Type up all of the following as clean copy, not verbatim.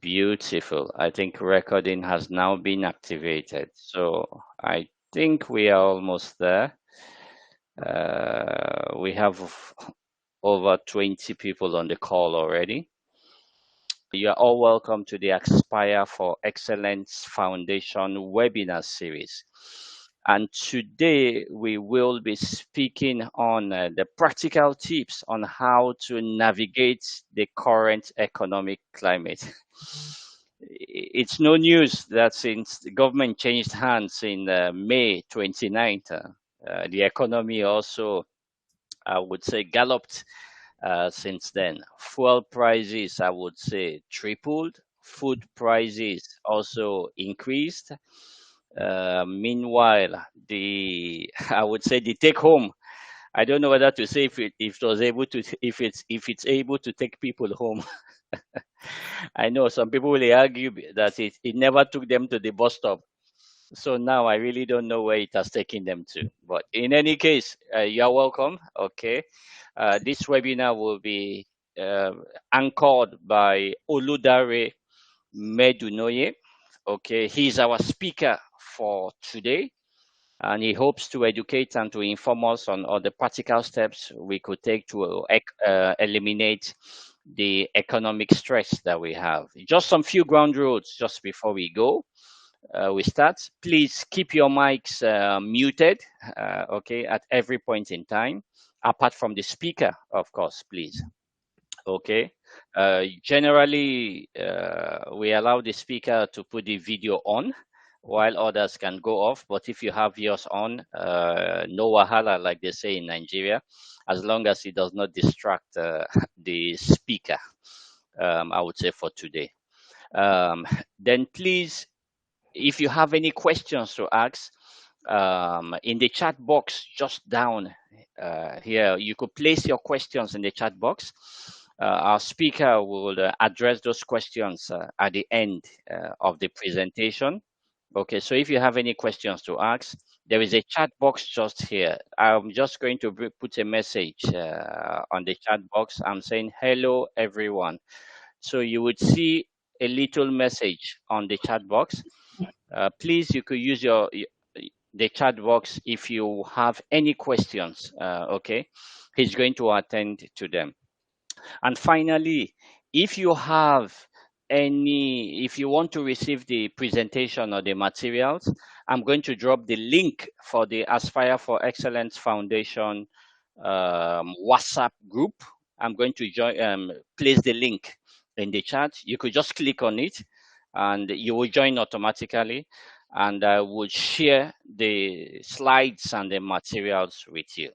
Beautiful. I think recording has now been activated. So I think we are almost there. We have over 20 people on the call already. You are all welcome to the Aspire for Excellence Foundation webinar series. And today we will be speaking on the practical tips on how to navigate the current economic climate. It's no news that since the government changed hands in May 29th, the economy also, I would say, galloped since then. Fuel prices, I would say, tripled. Food prices also increased. Meanwhile, the I would say the take home. I don't know whether to say if it was able to if it's able to take people home. I know some people will argue that it never took them to the bus stop. So now I really don't know where it has taken them to. But in any case, you're welcome. Okay. This webinar will be uh, anchored by Oludare Medunoye. Okay. He's our speaker for today, and he hopes to educate and to inform us on all the practical steps we could take to eliminate the economic stress that we have. Just some few ground rules just before we start. Please keep your mics muted, okay, at every point in time, apart from the speaker, of course, please. Okay. Generally, we allow the speaker to put the video on while others can go off. But if you have yours on, no wahala, like they say in Nigeria, as long as it does not distract the speaker, I would say for today. Then please, if you have any questions to ask, in the chat box just down here, you could place your questions in the chat box. Our speaker will address those questions at the end of the presentation. Okay, so if you have any questions to ask, there is a chat box just here. I'm just going to put a message on the chat box. I'm saying, hello, everyone. So you would see a little message on the chat box. Please, you could use the chat box if you have any questions. Okay, he's going to attend to them. And finally, if you have if you want to receive the presentation or the materials, I'm going to drop the link for the Aspire for Excellence Foundation WhatsApp group. I'm going to place the link in the chat. You could just click on it and you will join automatically. And I will share the slides and the materials with you.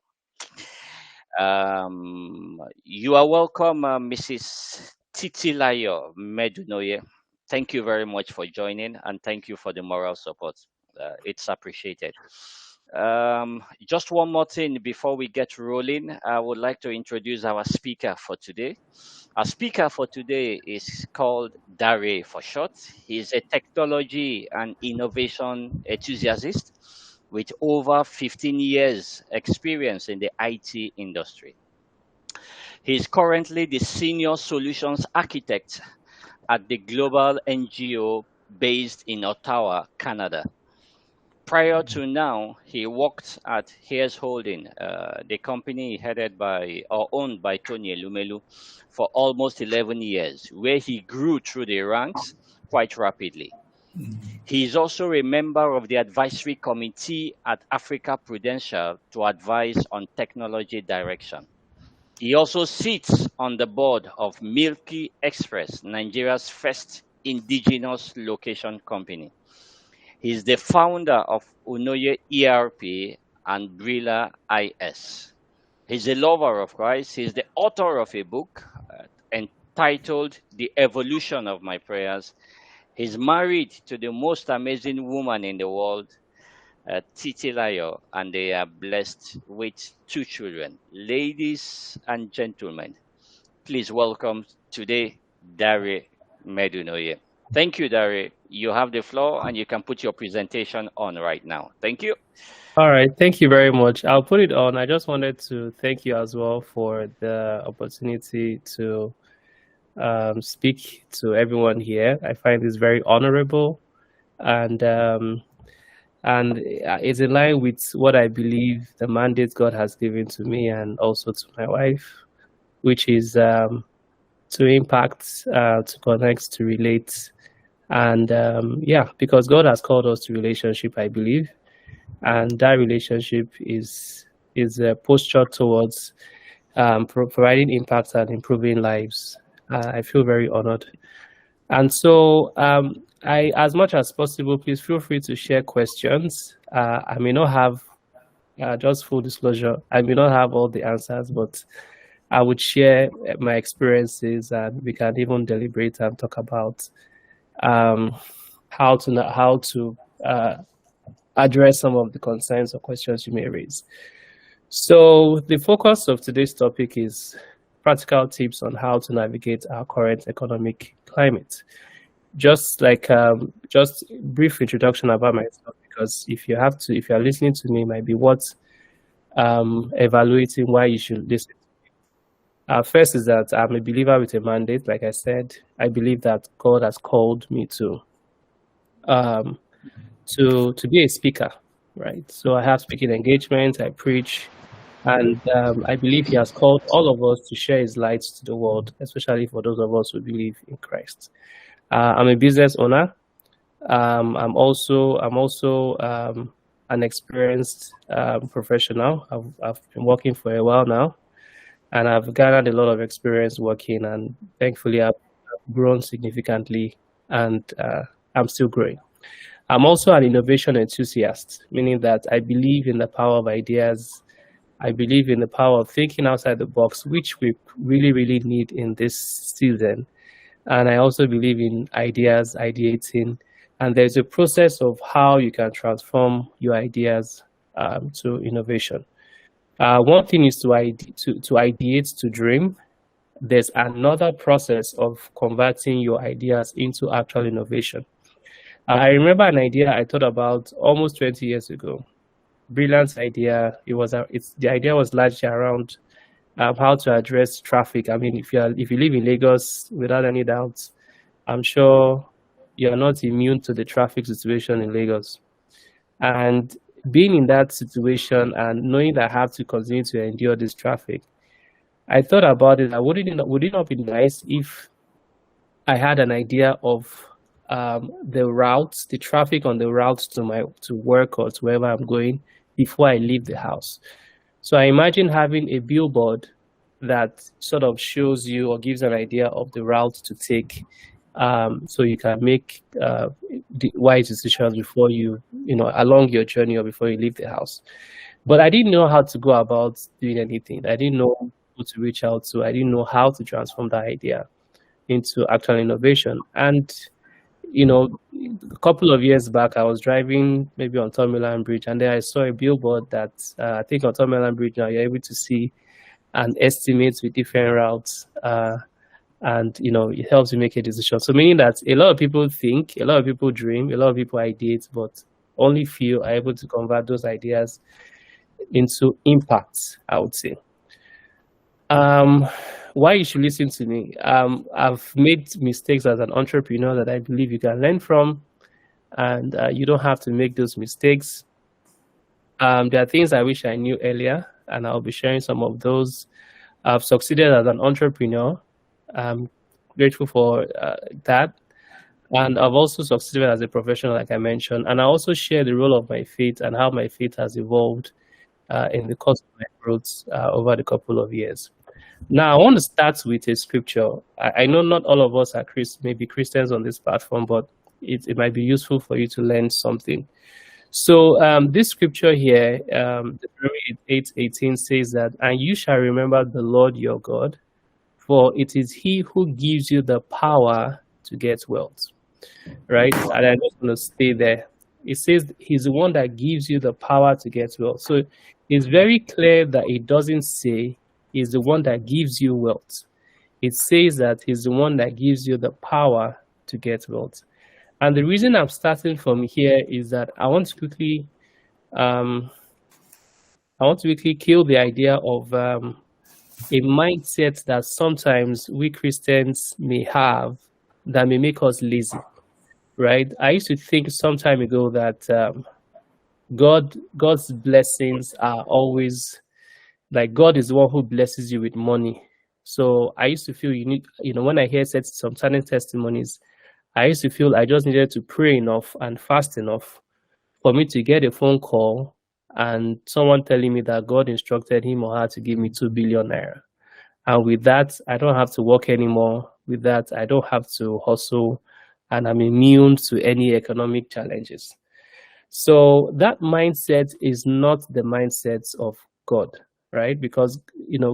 You are welcome, Mrs. Titilayo Medunoye. Thank you very much for joining, and thank you for the moral support. It's appreciated. Just one more thing before we get rolling, I would like to introduce our speaker for today. Our speaker for today is called Dare for short. He's a technology and innovation enthusiast with over 15 years experience in the IT industry. He is currently the senior solutions architect at the global NGO based in Ottawa, Canada. Prior to now, he worked at Hears Holding, the company headed by or owned by Tony Elumelu, for almost 11 years, where he grew through the ranks quite rapidly. He is also a member of the advisory committee at Africa Prudential to advise on technology direction. He also sits on the board of Milky Express, Nigeria's first indigenous location company. He's the founder of Unoye ERP and Brilla IS. He's a lover of Christ. He's the author of a book entitled The Evolution of My Prayers. He's married to the most amazing woman in the world, Titilayo, and they are blessed with 2 children. Ladies and gentlemen, please welcome today Dare Medunoye. Thank you, Dare. You have the floor and you can put your presentation on right now. Thank you. All right, thank you very much. I'll put it on. I just wanted to thank you as well for the opportunity to speak to everyone here. I find this very honorable, and it's in line with what I believe the mandate God has given to me and also to my wife, which is to impact, to connect, to relate, and yeah, because God has called us to relationship, I believe, and that relationship is a posture towards providing impact and improving lives. I feel very honored. And so, as much as possible, please feel free to share questions. I may not have, just full disclosure, I may not have all the answers, but I would share my experiences, and we can even deliberate and talk about um, how to address some of the concerns or questions you may raise. So, the focus of today's topic is practical tips on how to navigate our current economic climate. Just brief introduction about myself, because if you are listening to me, it might be worth evaluating why you should listen. First is that I'm a believer with a mandate. Like I said, I believe that God has called me um, to be a speaker, right? So I have speaking engagements, I preach, and I believe He has called all of us to share His light to the world, especially for those of us who believe in Christ. I'm a business owner. I'm also an experienced professional. I've been working for a while now, and I've gathered a lot of experience working, and thankfully I've grown significantly, and I'm still growing. I'm also an innovation enthusiast, meaning that I believe in the power of ideas. I believe in the power of thinking outside the box, which we really, really need in this season. And I also believe in ideas, ideating, and there's a process of how you can transform your ideas to innovation. One thing is to ideate, to dream. There's another process of converting your ideas into actual innovation. I remember an idea I thought about almost 20 years ago. Brilliant idea. The idea was largely around how to address traffic. I mean, if you live in Lagos, without any doubt, I'm sure you're not immune to the traffic situation in Lagos. And being in that situation and knowing that I have to continue to endure this traffic, I thought about it. Would it not be nice if I had an idea of the routes, the traffic on the route to work or to wherever I'm going before I leave the house? So I imagine having a billboard that sort of shows you or gives an idea of the route to take, so you can make the wise decisions before along your journey or before you leave the house. But I didn't know how to go about doing anything. I didn't know who to reach out to. I didn't know how to transform that idea into actual innovation. And a couple of years back, I was driving maybe on Tomiland Bridge, and then I saw a billboard that I think on Tomiland Bridge now you're able to see an estimate with different routes, and it helps you make a decision. So meaning that a lot of people think, a lot of people dream, a lot of people ideate, but only few are able to convert those ideas into impact, I would say. Why you should listen to me? I've made mistakes as an entrepreneur that I believe you can learn from, and you don't have to make those mistakes. There are things I wish I knew earlier, and I'll be sharing some of those. I've succeeded as an entrepreneur. I'm grateful for that. And I've also succeeded as a professional, like I mentioned. And I also share the role of my faith and how my faith has evolved in the course of my growth over the couple of years. Now, I want to start with a scripture. I know not all of us are maybe Christians on this platform, but it might be useful for you to learn something. So this scripture here, Deuteronomy 8:18 says that, "And you shall remember the Lord your God, for it is He who gives you the power to get wealth." Right? And I just want to stay there. It says He's the one that gives you the power to get wealth. So it's very clear that it doesn't say He's the one that gives you wealth. It says that He's the one that gives you the power to get wealth. And the reason I'm starting from here is that I want to quickly kill the idea of a mindset that sometimes we Christians may have that may make us lazy, right? I used to think some time ago that God's blessings are always like God is the one who blesses you with money. So I used to feel you need, when I hear some certain testimonies, I used to feel I just needed to pray enough and fast enough for me to get a phone call and someone telling me that God instructed him or her to give me 2 billion naira. And with that, I don't have to work anymore. With that, I don't have to hustle and I'm immune to any economic challenges. So that mindset is not the mindset of God, right? Because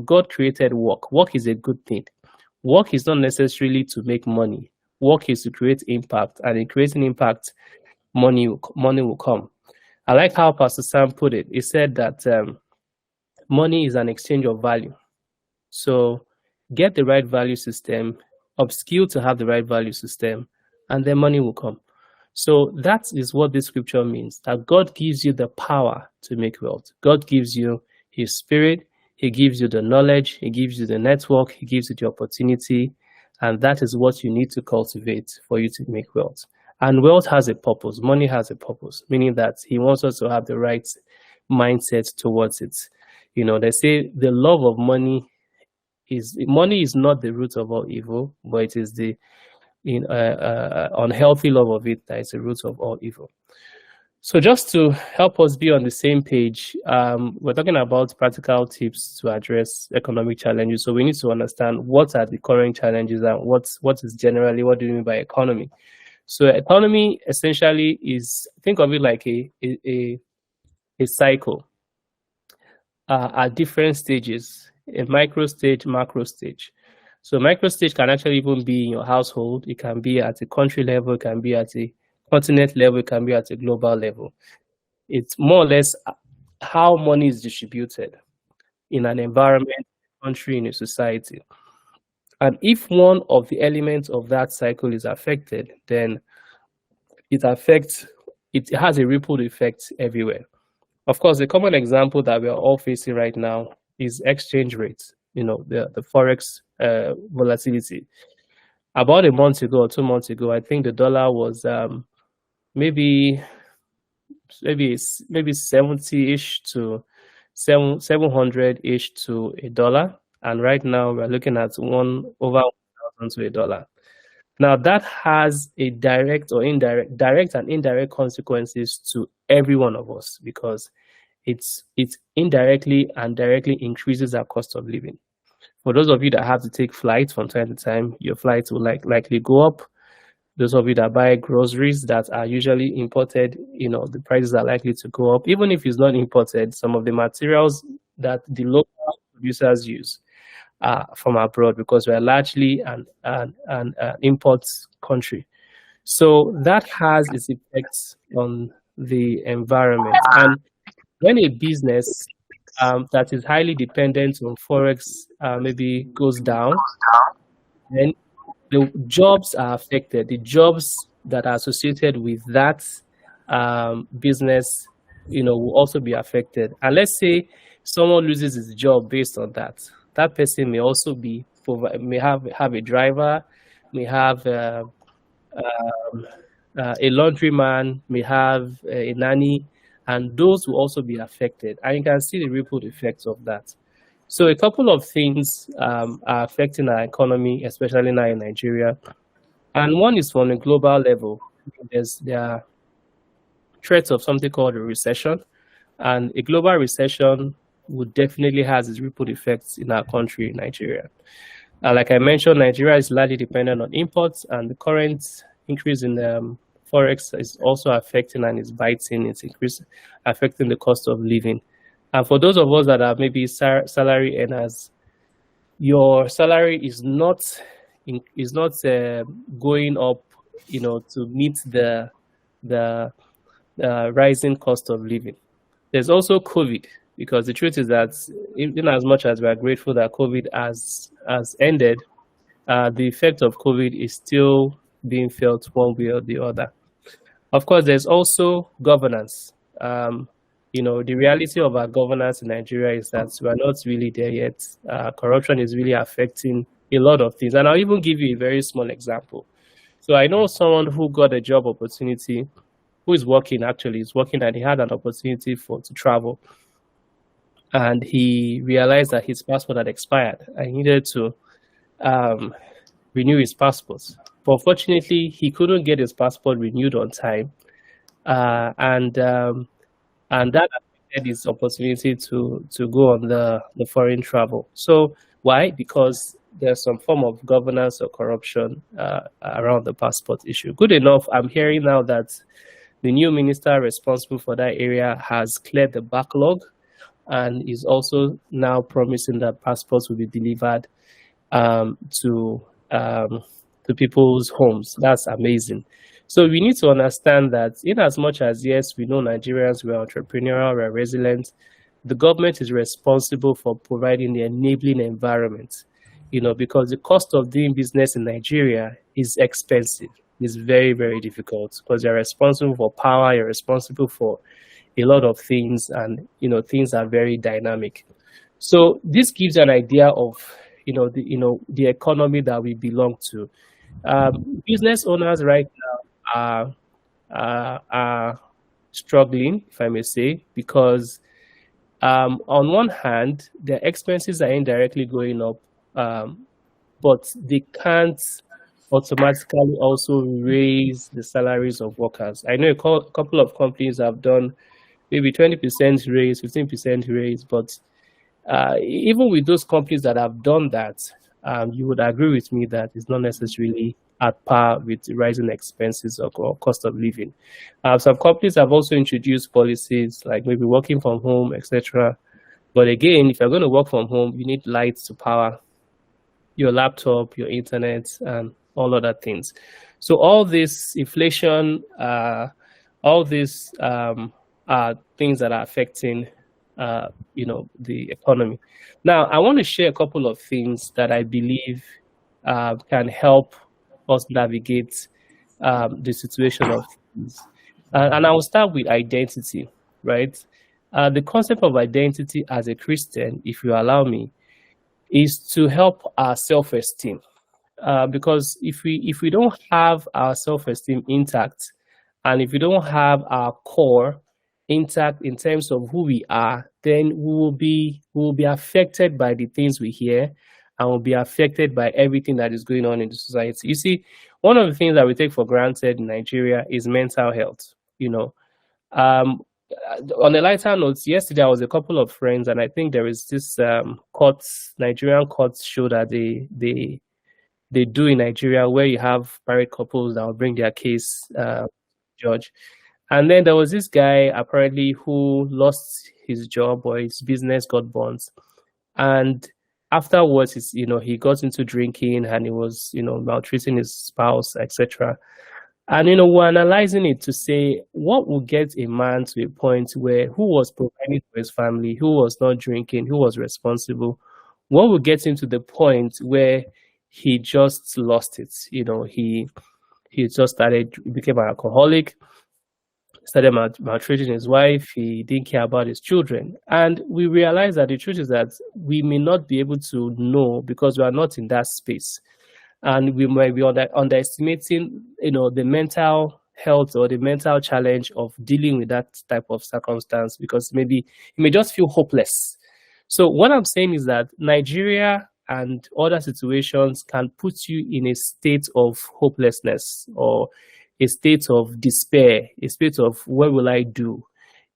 God created work. Work is a good thing. Work is not necessarily to make money. Work is to create impact, and in creating impact, money will come. I like how Pastor Sam put it. He said that money is an exchange of value. So get the right value system, upskill to have the right value system, and then money will come. So that is what this scripture means, that God gives you the power to make wealth. God gives you his spirit, he gives you the knowledge, he gives you the network, he gives you the opportunity, and that is what you need to cultivate for you to make wealth. And wealth has a purpose, money has a purpose, meaning that he wants us to have the right mindset towards it. They say the love of money is not the root of all evil, but it is the unhealthy love of it that is the root of all evil. So just to help us be on the same page, we're talking about practical tips to address economic challenges. So we need to understand what are the current challenges and what do you mean by economy? So economy essentially is, think of it like a cycle at different stages, a micro stage, macro stage. So micro stage can actually even be in your household. It can be at a country level. It can be at a continent level. It can be at a global level. It's more or less how money is distributed in an environment, country, in a society. And if one of the elements of that cycle is affected, then it affects, it has a ripple effect everywhere. Of course, the common example that we are all facing right now is exchange rates, the Forex volatility. About a month ago or 2 months ago, I think the dollar was maybe maybe 70-ish to 700-ish to a dollar. And right now we're looking at one over 1,000 to a dollar. Now that has a direct and indirect consequences to every one of us because it indirectly and directly increases our cost of living. For those of you that have to take flights from time to time, your flights will likely go up. Those of you that buy groceries that are usually imported, the prices are likely to go up. Even if it's not imported, some of the materials that the local producers use from abroad because we're largely an import country. So that has its effects on the environment. And when a business that is highly dependent on Forex maybe goes down, then the jobs are affected. The jobs that are associated with that business, will also be affected. And let's say someone loses his job based on that. That person may also may have a driver, may have a laundryman, may have a nanny, and those will also be affected. And you can see the ripple effects of that. So a couple of things are affecting our economy, especially now in Nigeria. And one is from a global level. There are threats of something called a recession. And a global recession would definitely has its ripple effects in our country, Nigeria. Like I mentioned, Nigeria is largely dependent on imports, and the current increase in Forex is also affecting and is biting, it's affecting the cost of living. And for those of us that are maybe salary earners, your salary is not going up, to meet the rising cost of living. There's also COVID, because the truth is that even as much as we are grateful that COVID has ended, the effect of COVID is still being felt one way or the other. Of course, there's also governance. The reality of our governance in Nigeria is that we are not really there yet. Corruption is really affecting a lot of things. And I'll even give you a very small example. So I know someone who got a job opportunity, who is working actually, is working, and he had an opportunity to travel. And he realized that his passport had expired and he needed to um, renew his passport. But unfortunately, he couldn't get his passport renewed on time. Uh, and um, and that affected his opportunity to go on the foreign travel. So why? Because there's some form of governance or corruption around the passport issue. Good enough, I'm hearing now that the new minister responsible for that area has cleared the backlog and is also now promising that passports will be delivered um, to um, to people's homes. That's amazing. So we need to understand that in as much as yes, we know Nigerians were entrepreneurial, we're resilient, the government is responsible for providing the enabling environment. Because the cost of doing business in Nigeria is expensive. It's very, very difficult because you're responsible for power, you're responsible for a lot of things, and things are very dynamic. So this gives an idea of the economy that we belong to. Business owners right now are struggling, if I may say, because on one hand, their expenses are indirectly going up, but they can't automatically also raise the salaries of workers. I know a couple of companies have done maybe 20% raise, 15% raise, but even with those companies that have done that, you would agree with me that it's not necessarily at par with the rising expenses or cost of living. Some companies have also introduced policies like maybe working from home, etc. But again, if you're going to work from home, you need lights to power your laptop, your internet, and all other things. So all this inflation, all these are things that are affecting, the economy. Now, I want to share a couple of things that I believe can help us navigate the situation of things. And I will start with identity, right? The concept of identity as a Christian, if you allow me, is to help our self-esteem. Because if we don't have our self-esteem intact, and if we don't have our core intact in terms of who we are, then we will be affected by the things we hear, and will be affected by everything that is going on in the society. You see, one of the things that we take for granted in Nigeria is mental health. Um, on a lighter note, yesterday I was a couple of friends, and I think there is this Nigerian courts show that they do in Nigeria, where you have married couples that will bring their case judge. And then there was this guy apparently who lost his job, or his business got burnt. And afterwards, he got into drinking, and he was, maltreating his spouse, etc. And we're analyzing it to say what will get a man to a point where who was providing for his family, who was not drinking, who was responsible, what will get him to the point where he just lost it. He just became an alcoholic, started maltreating his wife. He didn't care about his children. And we realized that the truth is that we may not be able to know because we are not in that space. And we might be underestimating, the mental health or the mental challenge of dealing with that type of circumstance, because maybe you may just feel hopeless. So what I'm saying is that Nigeria and other situations can put you in a state of hopelessness, or a state of despair, a state of what will I do?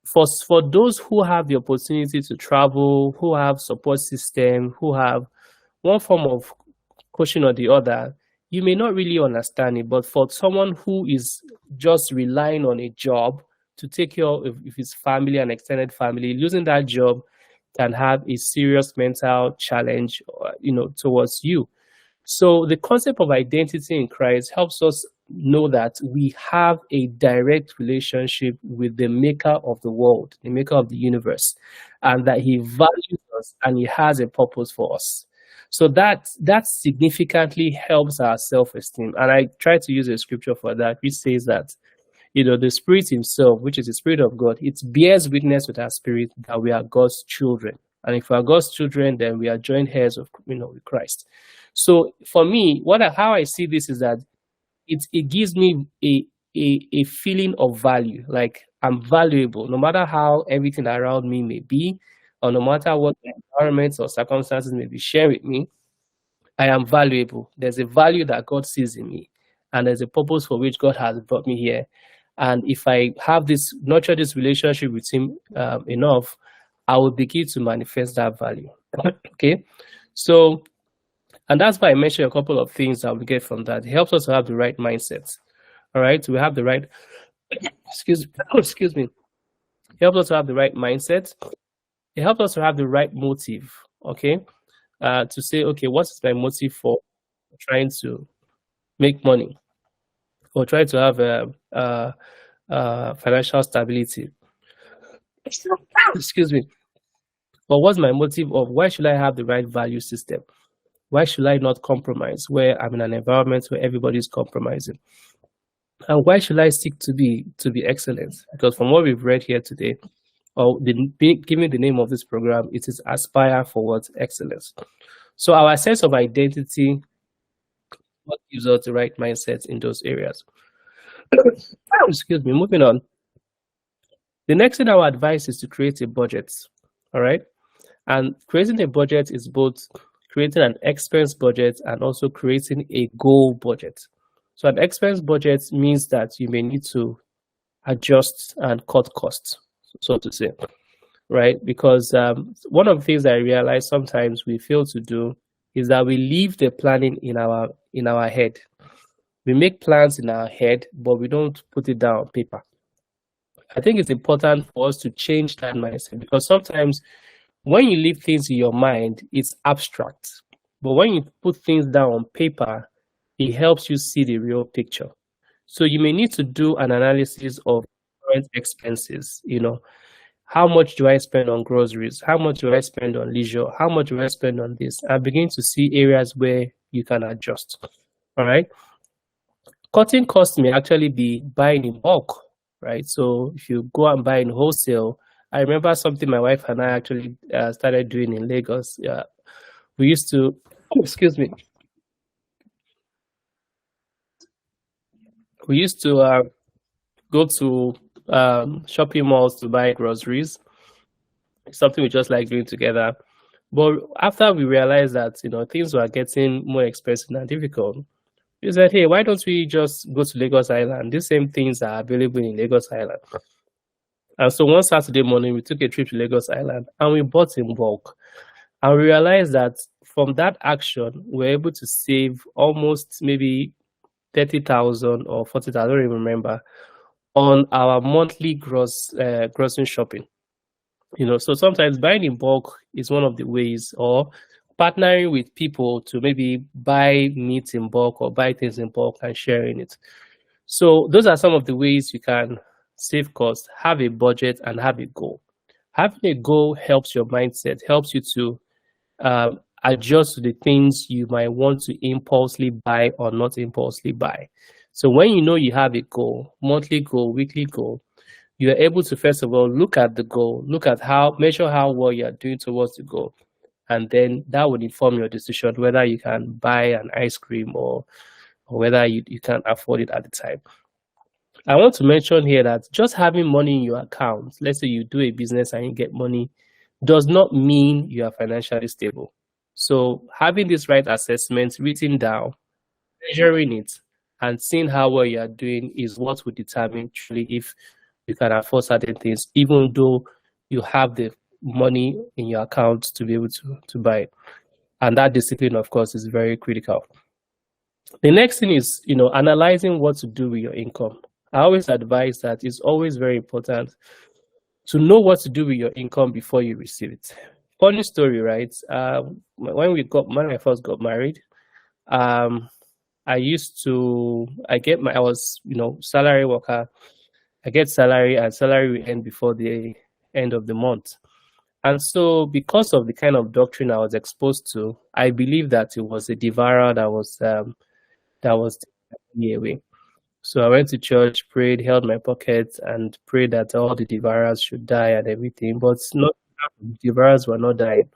For those who have the opportunity to travel, who have support system, who have one form of coaching or the other, you may not really understand it. But for someone who is just relying on a job to take care of his family and extended family, losing that job can have a serious mental challenge, towards you. So the concept of identity in Christ helps us know that we have a direct relationship with the maker of the world, the maker of the universe, and that he values us and he has a purpose for us. So that significantly helps our self-esteem. And I try to use a scripture for that, which says that, The Spirit Himself, which is the Spirit of God, it bears witness with our spirit that we are God's children. And if we are God's children, then we are joint heirs of with Christ. So for me, how I see this is that it gives me a feeling of value, like I'm valuable, no matter how everything around me may be, or no matter what the environments or circumstances may be sharing with me. I am valuable. There's a value that God sees in me, and there's a purpose for which God has brought me here. And if I have nurture this relationship with Him enough, I will begin to manifest that value. Okay, so, and that's why I mentioned a couple of things that we get from that. It helps us to have the right mindset. All right, we have the right. Excuse me. It helps us to have the right mindset. It helps us to have the right motive. Okay, to say, okay, what is my motive for trying to make money or try to have financial stability? Excuse me. But what's my motive of why should I have the right value system? Why should I not compromise where I'm in an environment where everybody's compromising? And why should I seek to be excellent? Because from what we've read here today, or giving the name of this program, it is aspire for what? Excellence. So our sense of identity, what gives us the right mindset in those areas. Excuse me. Moving on. The next thing I would advise is to create a budget. All right. And creating a budget is both creating an expense budget and also creating a goal budget. So an expense budget means that you may need to adjust and cut costs, so to say, right? Because one of the things I realize sometimes we fail to do is that we leave the planning in our head. We make plans in our head, but we don't put it down on paper. I think it's important for us to change that mindset, because sometimes when you leave things in your mind, it's abstract. But when you put things down on paper, it helps you see the real picture. So you may need to do an analysis of current expenses. How much do I spend on groceries? How much do I spend on leisure? How much do I spend on this? And begin to see areas where you can adjust. All right. Cutting costs may actually be buying in bulk, right? So if you go and buy in wholesale, I remember something my wife and I actually started doing in Lagos. We used to, excuse me, we used to go to shopping malls to buy groceries. Something we just like doing together. But after we realized that things were getting more expensive and difficult, we said, hey, why don't we just go to Lagos Island? These same things are available in Lagos Island. And so one Saturday morning, we took a trip to Lagos Island and we bought in bulk. And we realized that from that action, we were able to save almost maybe 30,000 or 40,000, I don't even remember, on our monthly grocery shopping. So sometimes buying in bulk is one of the ways, or partnering with people to maybe buy meat in bulk or buy things in bulk and sharing it. So those are some of the ways you can save costs, have a budget, and have a goal. Having a goal helps your mindset, helps you to adjust to the things you might want to impulsively buy or not impulsively buy. So when you have a goal, monthly goal, weekly goal, you are able to, first of all, look at the goal, measure how well you are doing towards the goal. And then that would inform your decision whether you can buy an ice cream or whether you can afford it at the time. I want to mention here that just having money in your account, let's say you do a business and you get money, does not mean you are financially stable. So having this right assessment written down, measuring it, and seeing how well you are doing is what will determine truly if you can afford certain things, even though you have the money in your account to be able to buy it. And that discipline, of course, is very critical. The next thing is, analyzing what to do with your income. I always advise that it's always very important to know what to do with your income before you receive it. Funny story, right? When I first got married, I was, salary worker. I get salary and salary will end before the end of the month. And so because of the kind of doctrine I was exposed to, I believe that it was a devourer that was taking me away. So I went to church, prayed, held my pocket, and prayed that all the devourers should die and everything. But not the devourers were not dying.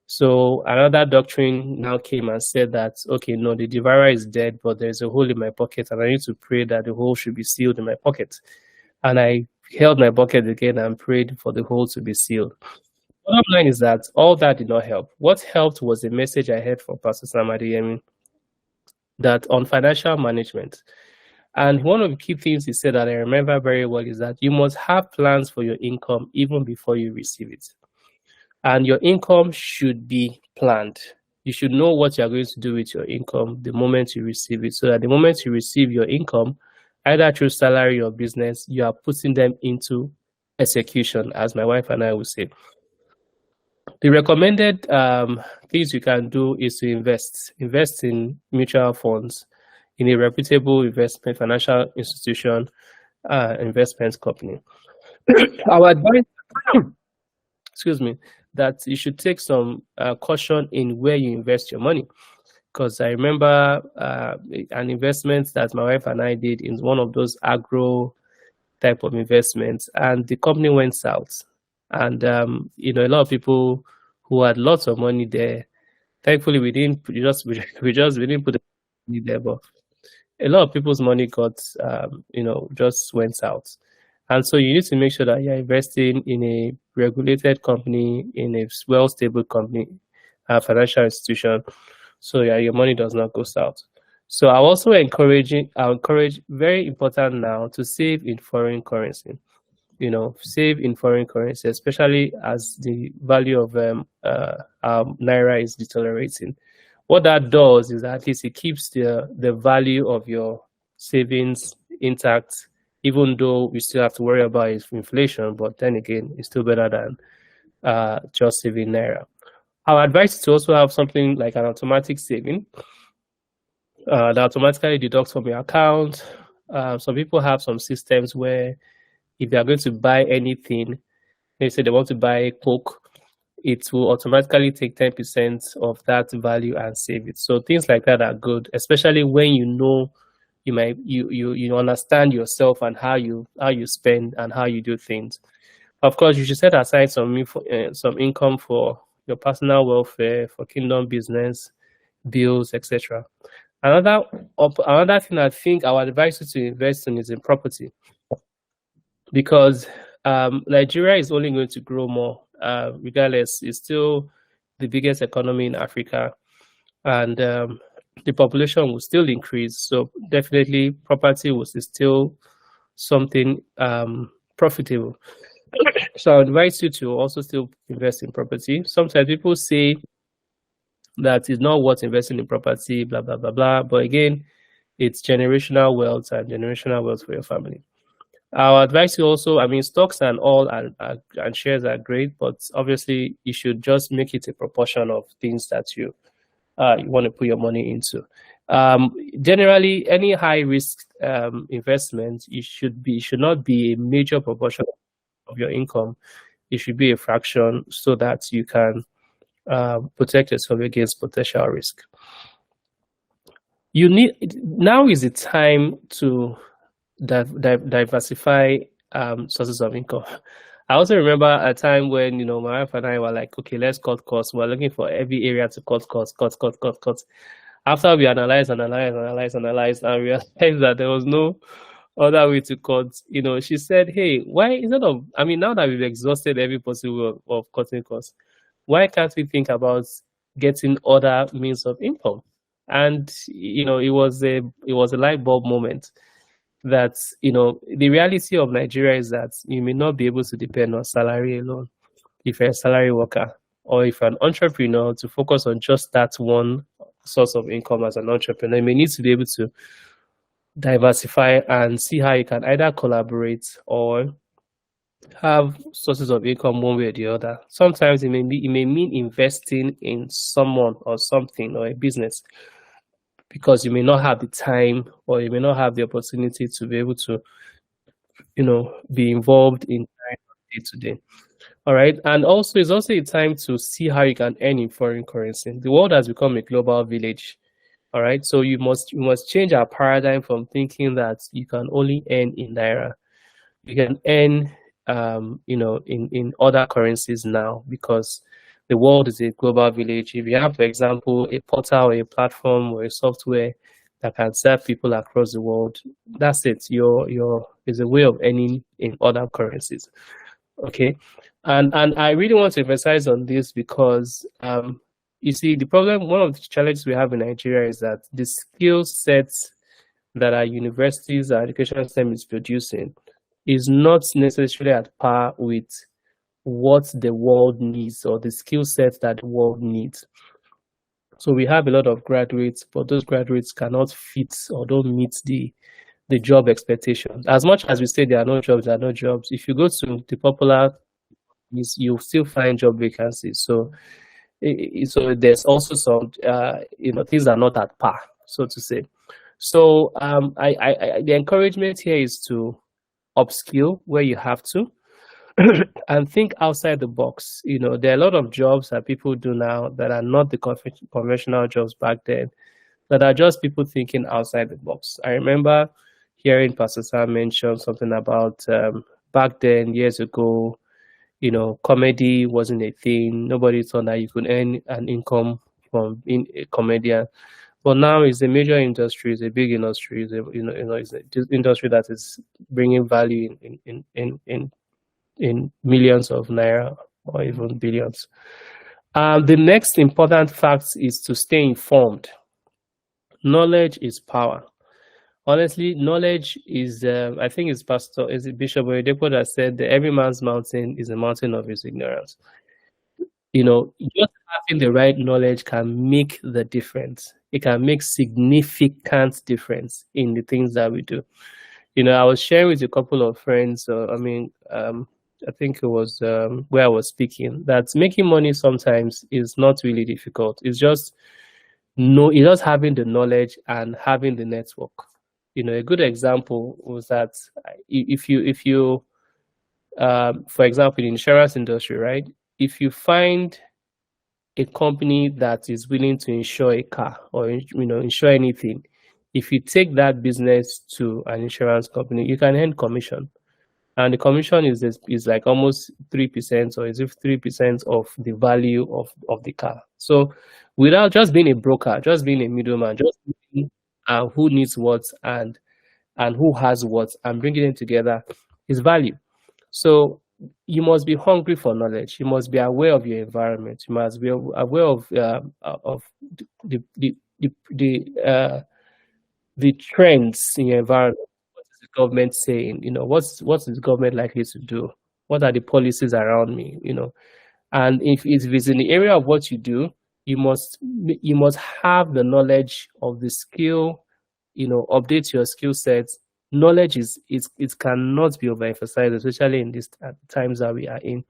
So another doctrine now came and said that, okay, no, the devourer is dead, but there's a hole in my pocket, and I need to pray that the hole should be sealed in my pocket. And I held my bucket again and prayed for the hole to be sealed. Bottom line is that all that did not help. What helped was a message I heard from Pastor Samadiyemi that on financial management. And one of the key things he said that I remember very well is that you must have plans for your income even before you receive it. And your income should be planned. You should know what you're going to do with your income the moment you receive it. So that the moment you receive your income, either through salary or business, you are putting them into execution, as my wife and I will say. The recommended things you can do is to invest in mutual funds, in a reputable investment financial institution, investment company. Our advice, excuse me, that you should take some caution in where you invest your money. Because I remember an investment that my wife and I did in one of those agro type of investments, and the company went south. And a lot of people who had lots of money there. Thankfully, we didn't we didn't put the money there, but a lot of people's money got just went south. And so you need to make sure that you're investing in a regulated company, in a well stable company, a financial institution, so your money does not go south. So I encourage very important now to save in foreign currency. Save in foreign currency, especially as the value of naira is deteriorating. What that does is at least it keeps the value of your savings intact, even though we still have to worry about inflation. But then again, it's still better than just saving naira. Our advice is to also have something like an automatic saving that automatically deducts from your account. Some people have some systems where if they are going to buy anything, they say they want to buy Coke, it will automatically take 10% of that value and save it. So things like that are good, especially when you understand yourself and how you spend and how you do things. Of course, you should set aside some income for your personal welfare, for kingdom business, bills, etc. Another thing I think I would advise you to invest in is in property, because Nigeria is only going to grow more. Regardless, it's still the biggest economy in Africa, and the population will still increase. So definitely, property was still something profitable. So I advise you to also still invest in property. Sometimes people say that it's not worth investing in property, blah blah blah blah. But again, it's generational wealth and generational wealth for your family. Our advice you also, stocks and all and shares are great, but obviously you should just make it a proportion of things that you want to put your money into. Generally, any high risk investment, should not be a major proportion of your income. It should be a fraction so that you can protect yourself against potential risk. Now is the time to diversify sources of income. I also remember a time when my wife and I were like, okay, let's cut costs. We're looking for every area to cut costs, cut. After we analyzed, and realized that there was no other way to cut. She said, hey, why instead of now that we've exhausted every possible way of cutting costs, why can't we think about getting other means of income? And it was a light bulb moment that the reality of Nigeria is that you may not be able to depend on salary alone if you're a salary worker, or if you're an entrepreneur, to focus on just that one source of income as an entrepreneur. You may need to be able to diversify and see how you can either collaborate or have sources of income one way or the other. Sometimes it may mean investing in someone or something or a business, because you may not have the time or you may not have the opportunity to be able to, be involved in day to day. All right. And also, it's also a time to see how you can earn in foreign currency. The world has become a global village. All right. So you must change our paradigm from thinking that you can only earn in naira. You can earn in other currencies now, because the world is a global village. If you have, for example, a portal or a platform or a software that can serve people across the world, that's it. Your is a way of earning in other currencies. Okay. And I really want to emphasize on this because you see, the problem, one of the challenges we have in Nigeria is that the skill sets that our universities, our education system is producing is not necessarily at par with what the world needs, or the skill sets that the world needs. So we have a lot of graduates, but those graduates cannot fit or don't meet the job expectations. As much as we say there are no jobs, there are no jobs. If you go to the popular, you'll still find job vacancies. So there's also some things are not at par, so to say. So the encouragement here is to upskill where you have to, and think outside the box. There are a lot of jobs that people do now that are not the conventional jobs back then, that are just people thinking outside the box. I remember hearing Pastor Sam mention something about back then, years ago, comedy wasn't a thing. Nobody thought that you could earn an income from being a comedian. But now it's a major industry, it's a big industry, it's a industry that is bringing value in millions of naira or even billions. The next important fact is to stay informed. Knowledge is power. Honestly, knowledge is, I think it's Bishop Oyedepo that said that every man's mountain is a mountain of his ignorance. Just having the right knowledge can make the difference. It can make significant difference in the things that we do. I was sharing with a couple of friends, I think it was where I was speaking, that making money sometimes is not really difficult. It's just having the knowledge and having the network. A good example was that if you for example, in the insurance industry, right? If you find a company that is willing to insure a car or insure anything, if you take that business to an insurance company, you can earn commission, and the commission is like almost 3%, or is it 3% of the value of the car. So without just being a broker, just being a middleman, just being, who needs what and who has what, and bringing them together is value. So you must be hungry for knowledge. You must be aware of your environment. You must be aware of the trends in your environment. What is the government saying? What is the government likely to do? What are the policies around me? And if it's in the area of what you do, you must have the knowledge of the skill. Update your skill sets. Knowledge it cannot be overemphasized, especially in these times that we are in.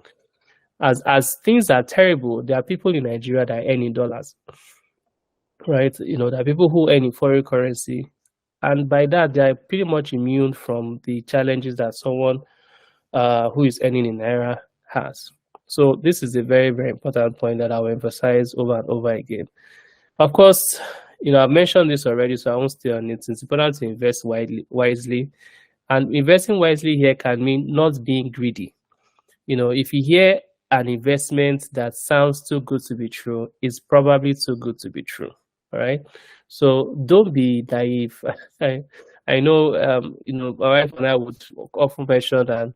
As things are terrible, there are people in Nigeria that earn in dollars, right? There are people who earn in foreign currency, and by that they are pretty much immune from the challenges that someone who is earning in naira has. So this is a very, very important point that I will emphasize over and over again. Of course, I've mentioned this already, so I won't stay on it. It's important to invest wisely. And investing wisely here can mean not being greedy. If you hear an investment that sounds too good to be true, it's probably too good to be true. All right. So don't be naive. I know, my wife and I would often mention and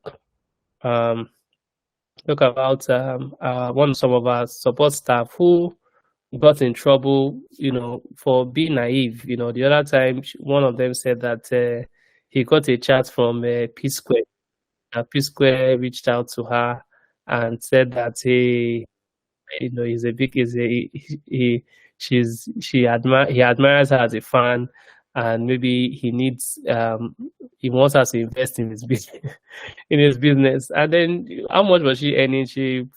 talk about some of our support staff who got in trouble, for being naive. The other time, one of them said that he got a chat from P Square. P Square reached out to her and said that he's a big, he admires her as a fan, and maybe he wants us to invest in his business, And then how much was she earning? She,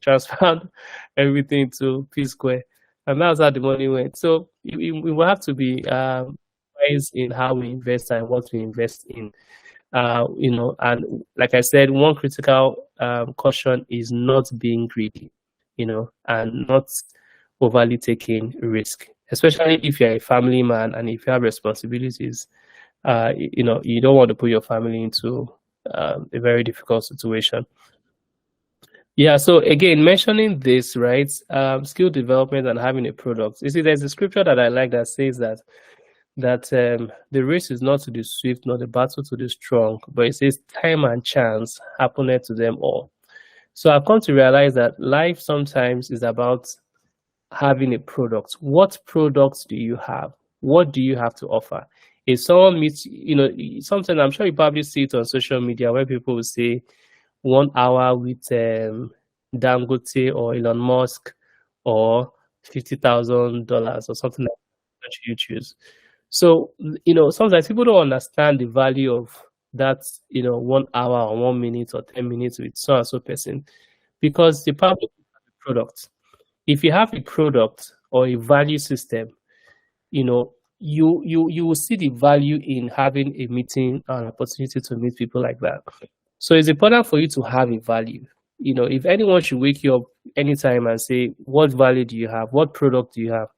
transferred everything to P Square, and that's how the money went. So we will have to be wise in how we invest and what we invest in. And like I said, one critical caution is not being greedy, and not overly taking risk. especially if you're a family man and if you have responsibilities. You don't want to put your family into a very difficult situation. Yeah, so again, mentioning this, right? Skill development and having a product. You see, there's a scripture that I like that says that the race is not to the swift, nor the battle to the strong, but it says time and chance happeneth to them all. So I've come to realize that life sometimes is about having a product. What products do you have? What do you have to offer? If someone meets, sometimes I'm sure you probably see it on social media where people will say 1 hour with Dangote or Elon Musk or $50,000 or something like that you choose. So, sometimes people don't understand the value of that, 1 hour or 1 minute or 10 minutes with so and so person because the public product. If you have a product or a value system, you will see the value in having a meeting and opportunity to meet people like that. So it's important for you to have a value. If anyone should wake you up anytime and say, what value do you have? What product do you have?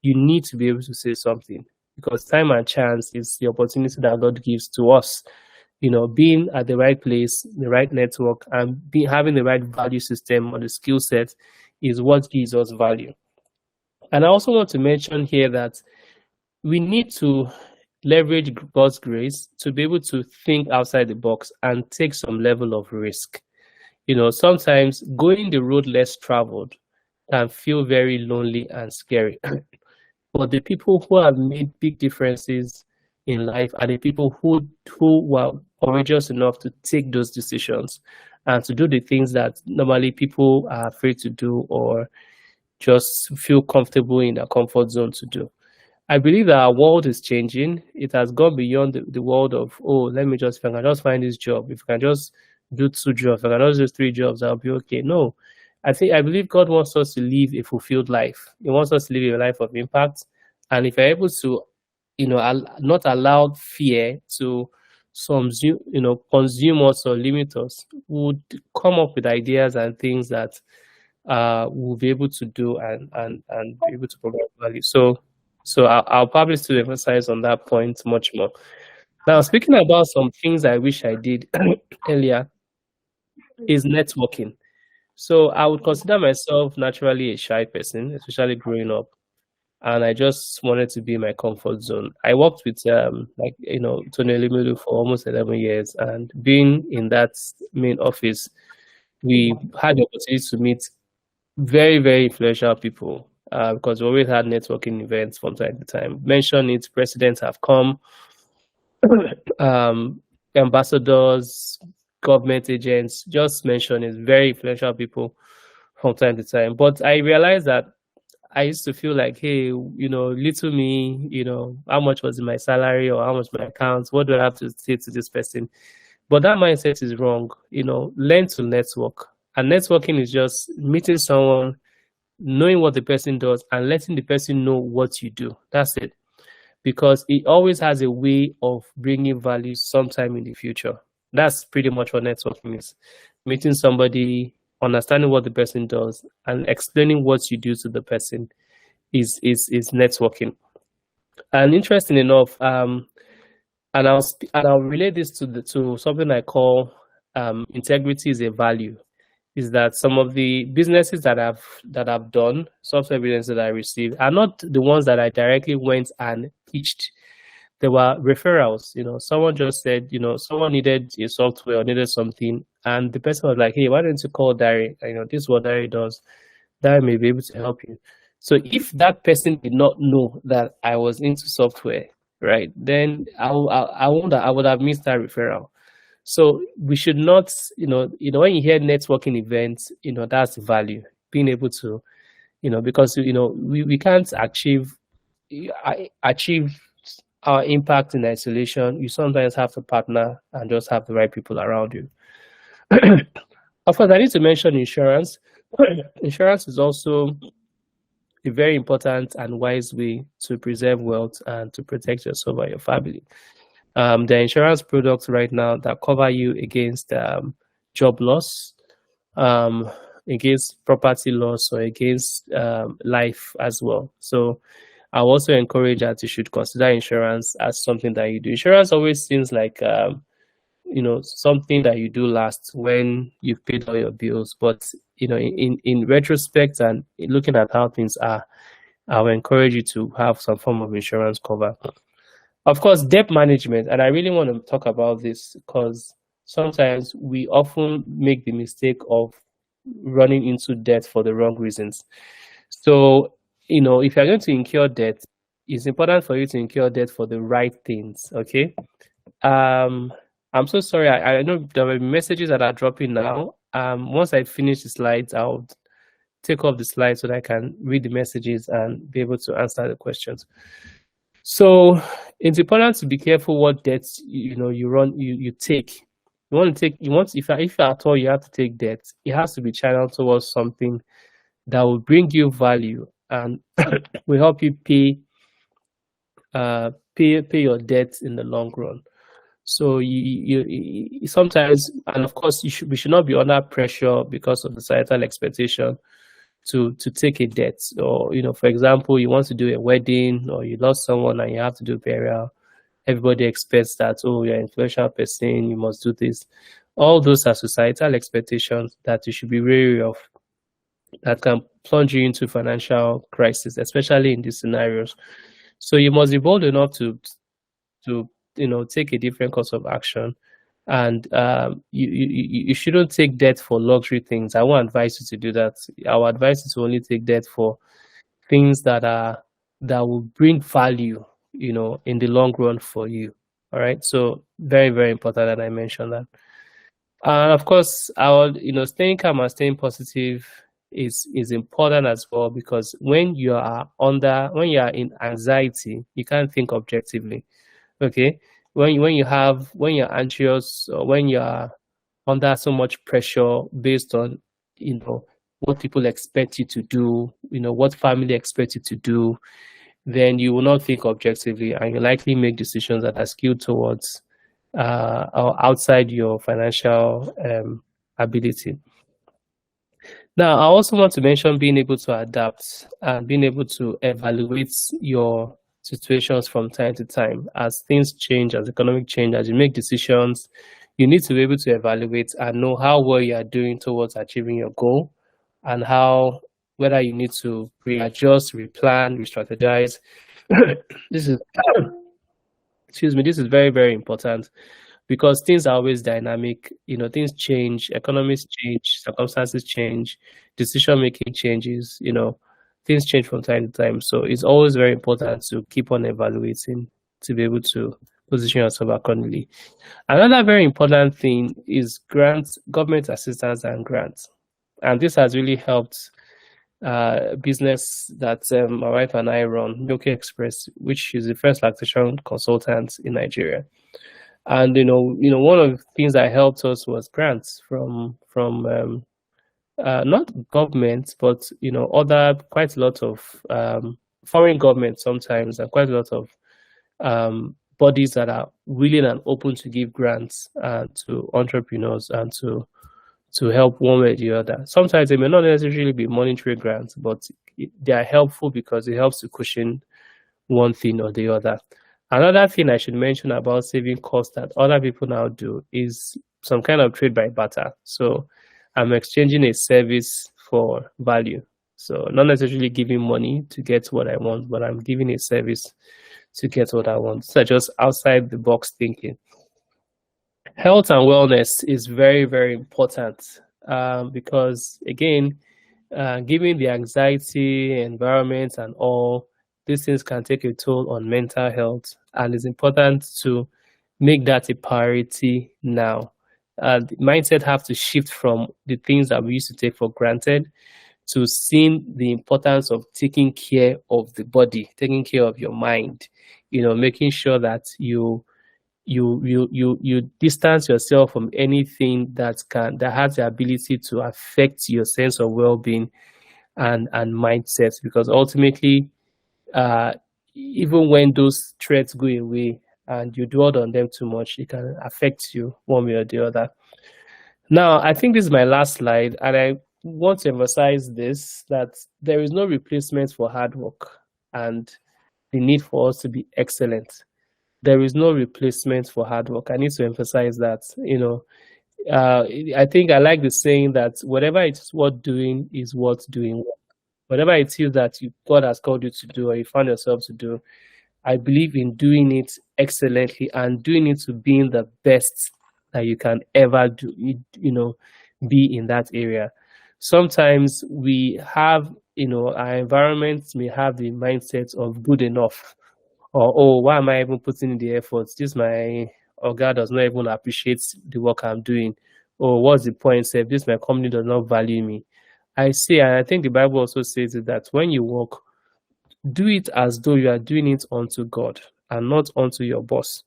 You need to be able to say something because time and chance is the opportunity that God gives to us. Being at the right place, the right network, and having the right value system or the skill set is what gives us value. And I also want to mention here that we need to leverage God's grace to be able to think outside the box and take some level of risk. Sometimes going the road less traveled can feel very lonely and scary. But the people who have made big differences in life are the people who were courageous enough to take those decisions and to do the things that normally people are afraid to do or just feel comfortable in their comfort zone to do. I believe that our world is changing. It has gone beyond the world of, oh, let me just, if I can just find this job, if I can just do 2 jobs, if I can just do 3 jobs, I'll be okay. No, I believe God wants us to live a fulfilled life. He wants us to live a life of impact. And if you're able to, not allow fear to consume us or limit us, would come up with ideas and things that we'll be able to do and be able to provide value. So I'll probably still emphasize on that point much more. Now, speaking about some things I wish I did earlier is networking. So I would consider myself naturally a shy person, especially growing up, and I just wanted to be in my comfort zone. I worked with Tony Elumelu for almost 11 years, and being in that main office, we had the opportunity to meet very, very influential people because we always had networking events from time to time. Mention it, presidents have come, um, ambassadors, government agents, just mention it, very influential people from time to time. But I realized that I used to feel like, hey, little me, how much was in my salary or how much my accounts? What do I have to say to this person? But that mindset is wrong. Learn to network. And networking is just meeting someone, knowing what the person does, and letting the person know what you do. That's it. Because it always has a way of bringing value sometime in the future. That's pretty much what networking is. Meeting somebody, understanding what the person does, and explaining what you do to the person is networking. And interesting enough, and I'll relate this to something I call integrity is a value. Is that some of the businesses that I've done, software businesses that I received, are not the ones that I directly went and pitched. There were referrals. Someone just said, someone needed a software or needed something, and the person was like, "Hey, why don't you call Dari? This is what Dari does. Dari may be able to help you." So if that person did not know that I was into software, right, then I would have missed that referral. So we should not, when you hear networking events, that's value. Being able to, because we can't achieve our impact in isolation. You sometimes have to partner and just have the right people around you. Of course, I need to mention insurance. Insurance is also a very important and wise way to preserve wealth and to protect yourself and your family. The insurance products right now that cover you against job loss, against property loss, or against life as well. So I also encourage that you should consider insurance as something that you do. Insurance always seems like something that you do last when you've paid all your bills. But in retrospect and looking at how things are, I will encourage you to have some form of insurance cover. Of course, debt management, and I really want to talk about this because sometimes we often make the mistake of running into debt for the wrong reasons. So, if you're going to incur debt, it's important for you to incur debt for the right things. Okay. Um, I'm so sorry. I know there will be messages that are dropping now. Once I finish the slides, I'll take off the slides so that I can read the messages and be able to answer the questions. So it's important to be careful what debts you take. You want to take you want if at all you have to take debt, it has to be channeled towards something that will bring you value and will help you pay your debts in the long run. So you sometimes, and of course, we should not be under pressure because of societal expectation to take a debt. Or for example, you want to do a wedding or you lost someone and you have to do burial. Everybody expects that, oh, you're an influential person, you must do this. All those are societal expectations that you should be wary of, that can plunge you into financial crisis, especially in these scenarios. So you must be bold enough to take a different course of action, and you shouldn't take debt for luxury things. I won't advise you to do that. Our advice is to only take debt for things that will bring value, in the long run for you. All right. So very, very important that I mention that. And of course, staying calm and staying positive is important as well, because when you are in anxiety, you can't think objectively. Okay. When you're anxious, or when you are under so much pressure based on what people expect you to do, what family expects you to do, then you will not think objectively, and you likely make decisions that are skewed towards or outside your financial ability. Now, I also want to mention being able to adapt and being able to evaluate your situations from time to time as things change, as economic change, as you make decisions. You need to be able to evaluate and know how well you are doing towards achieving your goal, and whether you need to readjust, replan, re-strategize. This is excuse me, this is very, very important because things are always dynamic. Things change, economies change, circumstances change, decision making changes. Things change from time to time. So it's always very important to keep on evaluating to be able to position yourself accordingly. Another very important thing is grants, government assistance and grants. And this has really helped business that my wife and I run, Milky Express, which is the first lactation consultant in Nigeria. And one of the things that helped us was grants from not government, but quite a lot of foreign governments sometimes, and quite a lot of bodies that are willing and open to give grants to entrepreneurs and to help one way or the other. Sometimes they may not necessarily be monetary grants, but they are helpful because it helps to cushion one thing or the other. Another thing I should mention about saving costs that other people now do is some kind of trade by barter. So I'm exchanging a service for value. So not necessarily giving money to get what I want, but I'm giving a service to get what I want. So just outside the box thinking. Health and wellness is very, very important because, again, given the anxiety, environment, and all, these things can take a toll on mental health, and it's important to make that a priority now. The mindset have to shift from the things that we used to take for granted to seeing the importance of taking care of the body, taking care of your mind, making sure that you distance yourself from anything that has the ability to affect your sense of well-being and mindset, because ultimately even when those threats go away and you dwell on them too much, it can affect you one way or the other. Now, I think this is my last slide, and I want to emphasize this, that there is no replacement for hard work. And the need for us to be excellent. There is no replacement for hard work. I need to emphasize that. Uh, I think I like the saying that whatever it is worth doing is worth doing. Whatever it is that God has called you to do or you found yourself to do, I believe in doing it excellently and doing it to being the best that you can ever do, be in that area. Sometimes we have, our environment may have the mindset of good enough, or, oh, why am I even putting in the effort? This my God does not even appreciate the work I'm doing. Or what's the point? If this my company does not value me. I see, and I think the Bible also says it that when you work, do it as though you are doing it unto God and not unto your boss.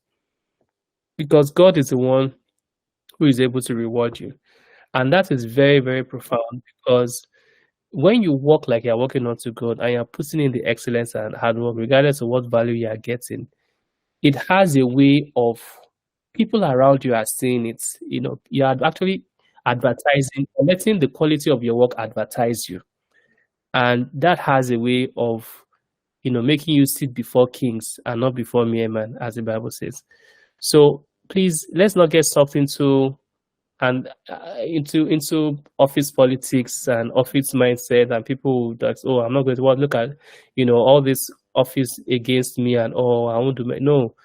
Because God is the one who is able to reward you. And that is very, very profound because when you work like you're working unto God and you're putting in the excellence and hard work, regardless of what value you are getting, it has a way of people around you are seeing it. You are actually advertising, letting the quality of your work advertise you. And that has a way of making you sit before kings and not before mere men, as the Bible says. So please, let's not get sucked into office politics and office mindset and people that, oh, I'm not going to look at all this office against me and oh, I won't do no.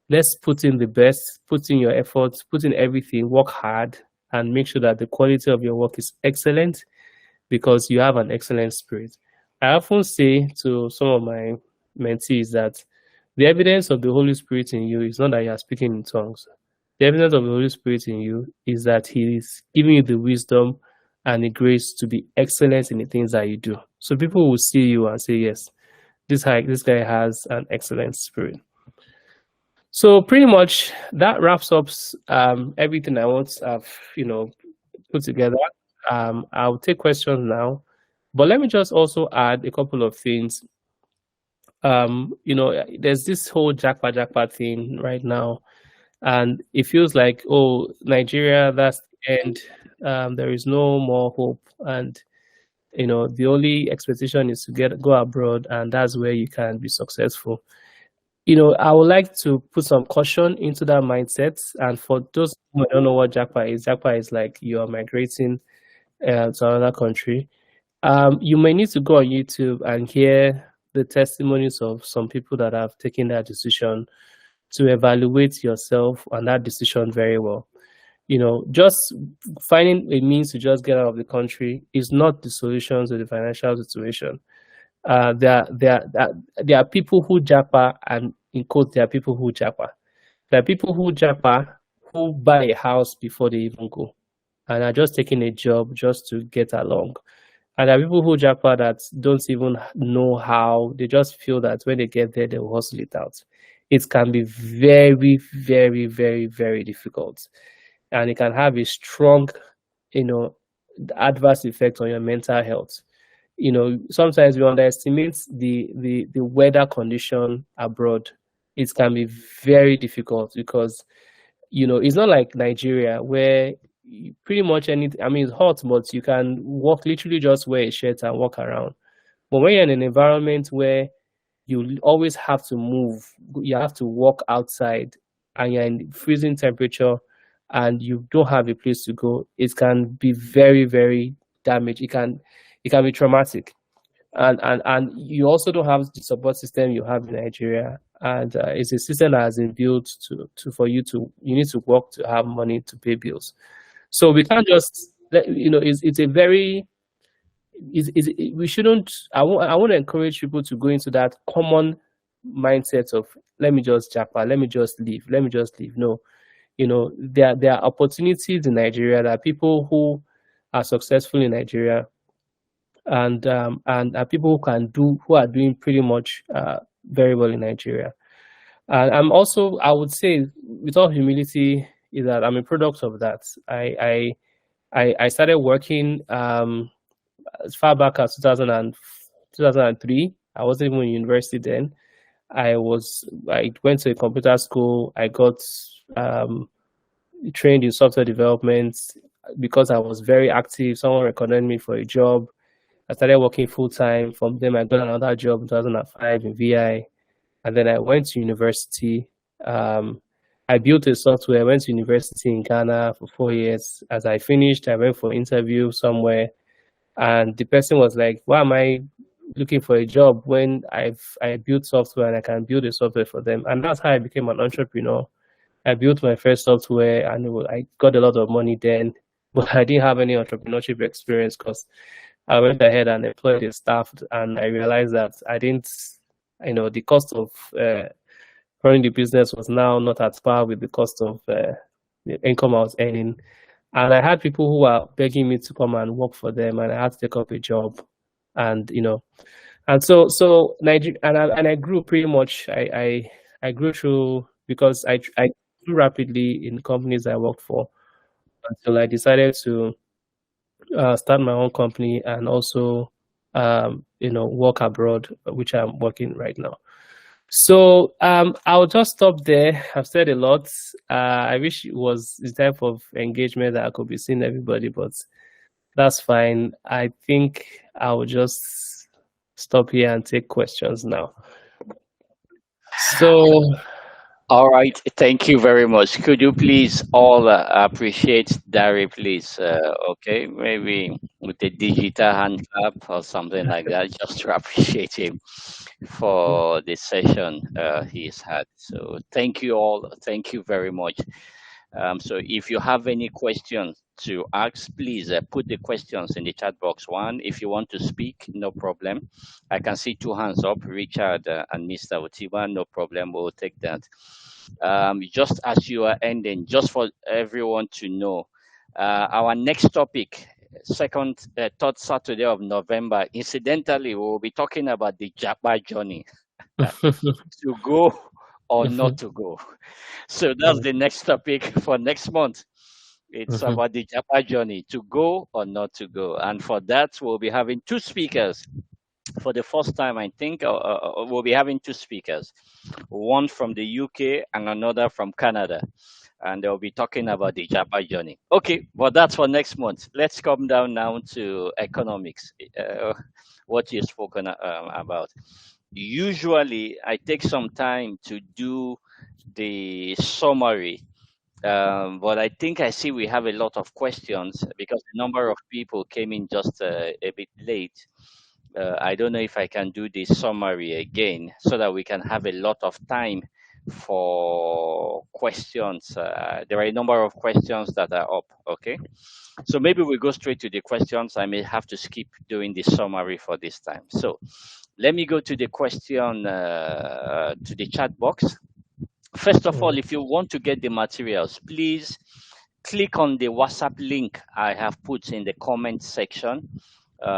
Let's put in the best, put in your efforts, put in everything, work hard, and make sure that the quality of your work is excellent because you have an excellent spirit. I often say to some of my mentees that the evidence of the Holy Spirit in you is not that you are speaking in tongues. The evidence of the Holy Spirit in you is that He is giving you the wisdom and the grace to be excellent in the things that you do. So people will see you and say, yes, this guy has an excellent spirit. So pretty much that wraps up everything I want to have, put together. I'll take questions now, but let me just also add a couple of things. There's this whole jackpot thing right now, and it feels like, oh, Nigeria, that's the end. There is no more hope, and the only expectation is to go abroad, and that's where you can be successful. I would like to put some caution into that mindset. And for those who don't know what jackpot is like you are migrating to another country. You may need to go on YouTube and hear the testimonies of some people that have taken that decision to evaluate yourself and that decision very well. Just finding a means to just get out of the country is not the solution to the financial situation. There are people who japa, and in quotes, there are people who japa. There are people who japa who buy a house before they even go, and are just taking a job just to get along. And there are people who japa that don't even know how. They just feel that when they get there, they will hustle it out. It can be very, very, very, very difficult, and it can have a strong, adverse effect on your mental health. Sometimes we underestimate the weather condition abroad. It can be very difficult because it's not like Nigeria where pretty much anything. I mean, it's hot, but you can walk, literally just wear a shirt and walk around. But when you're in an environment where you always have to move, you have to walk outside, and you're in freezing temperature, and you don't have a place to go, it can be very, very damaged. It can be traumatic, and you also don't have the support system you have in Nigeria, and it's a system that has been built you need to work to have money to pay bills. So we can't just it's a very we shouldn't. I want to encourage people to go into that common mindset of let me just japa, let me just leave. No, there are opportunities in Nigeria. There are people who are successful in Nigeria, and people who are doing pretty much very well in Nigeria. And I would say, with all humility, is that I'm a product of that. I started working as far back as 2003. I wasn't even in university then. I went to a computer school. I got trained in software development because I was very active. Someone recommended me for a job. I started working full time. From them, I got another job in 2005 in VI. and then I went to university. Um, I built a software. I went to university in Ghana for 4 years. As I finished, I went for interview somewhere, and the person was like, "Why am I looking for a job when I built software and I can build a software for them?" And that's how I became an entrepreneur. I built my first software, and I got a lot of money then, but I didn't have any entrepreneurship experience because I went ahead and employed a staff, and I realized that I didn't, the cost of running the business was now not at par with the cost of the income I was earning. And I had people who were begging me to come and work for them, and I had to take up a job, and and so Nigeria, and I grew pretty much. I grew through because I grew rapidly in companies I worked for until I decided to start my own company and also work abroad, which I'm working right now. So I'll just stop there. I've said a lot. I wish it was the type of engagement that I could be seeing everybody, but that's fine. I think I'll just stop here and take questions now. So All right, thank you very much. Could you please all appreciate Dari, please? Okay, maybe with a digital hand clap or something like that, just to appreciate him for the session he's had. So thank you all. Thank you very much. So if you have any questions to ask, please put the questions in the chat box. One, if you want to speak, no problem. I can see two hands up, Richard and Mr. Otiba, no problem. We'll take that. Just as you are ending, just for everyone to know, our next topic, third Saturday of November, incidentally, we'll be talking about the Japa journey, to go or not to go. So that's the next topic for next month. It's about the Japa journey, to go or not to go. And for that, we'll be having two speakers. For the first time, I think we'll be having two speakers, one from the UK and another from Canada. And they'll be talking about the Japa journey. Okay, well, that's for next month. Let's come down now to economics, what you've spoken about. Usually, I take some time to do the summary, but I think I see we have a lot of questions because the number of people came in just a bit late. I don't know if I can do the summary again so that we can have a lot of time for questions. There are a number of questions that are up, okay? So maybe we go straight to the questions. I may have to skip doing the summary for this time. So let me go to the question, to the chat box. First of all, if you want to get the materials, please click on the WhatsApp link I have put in the comment section.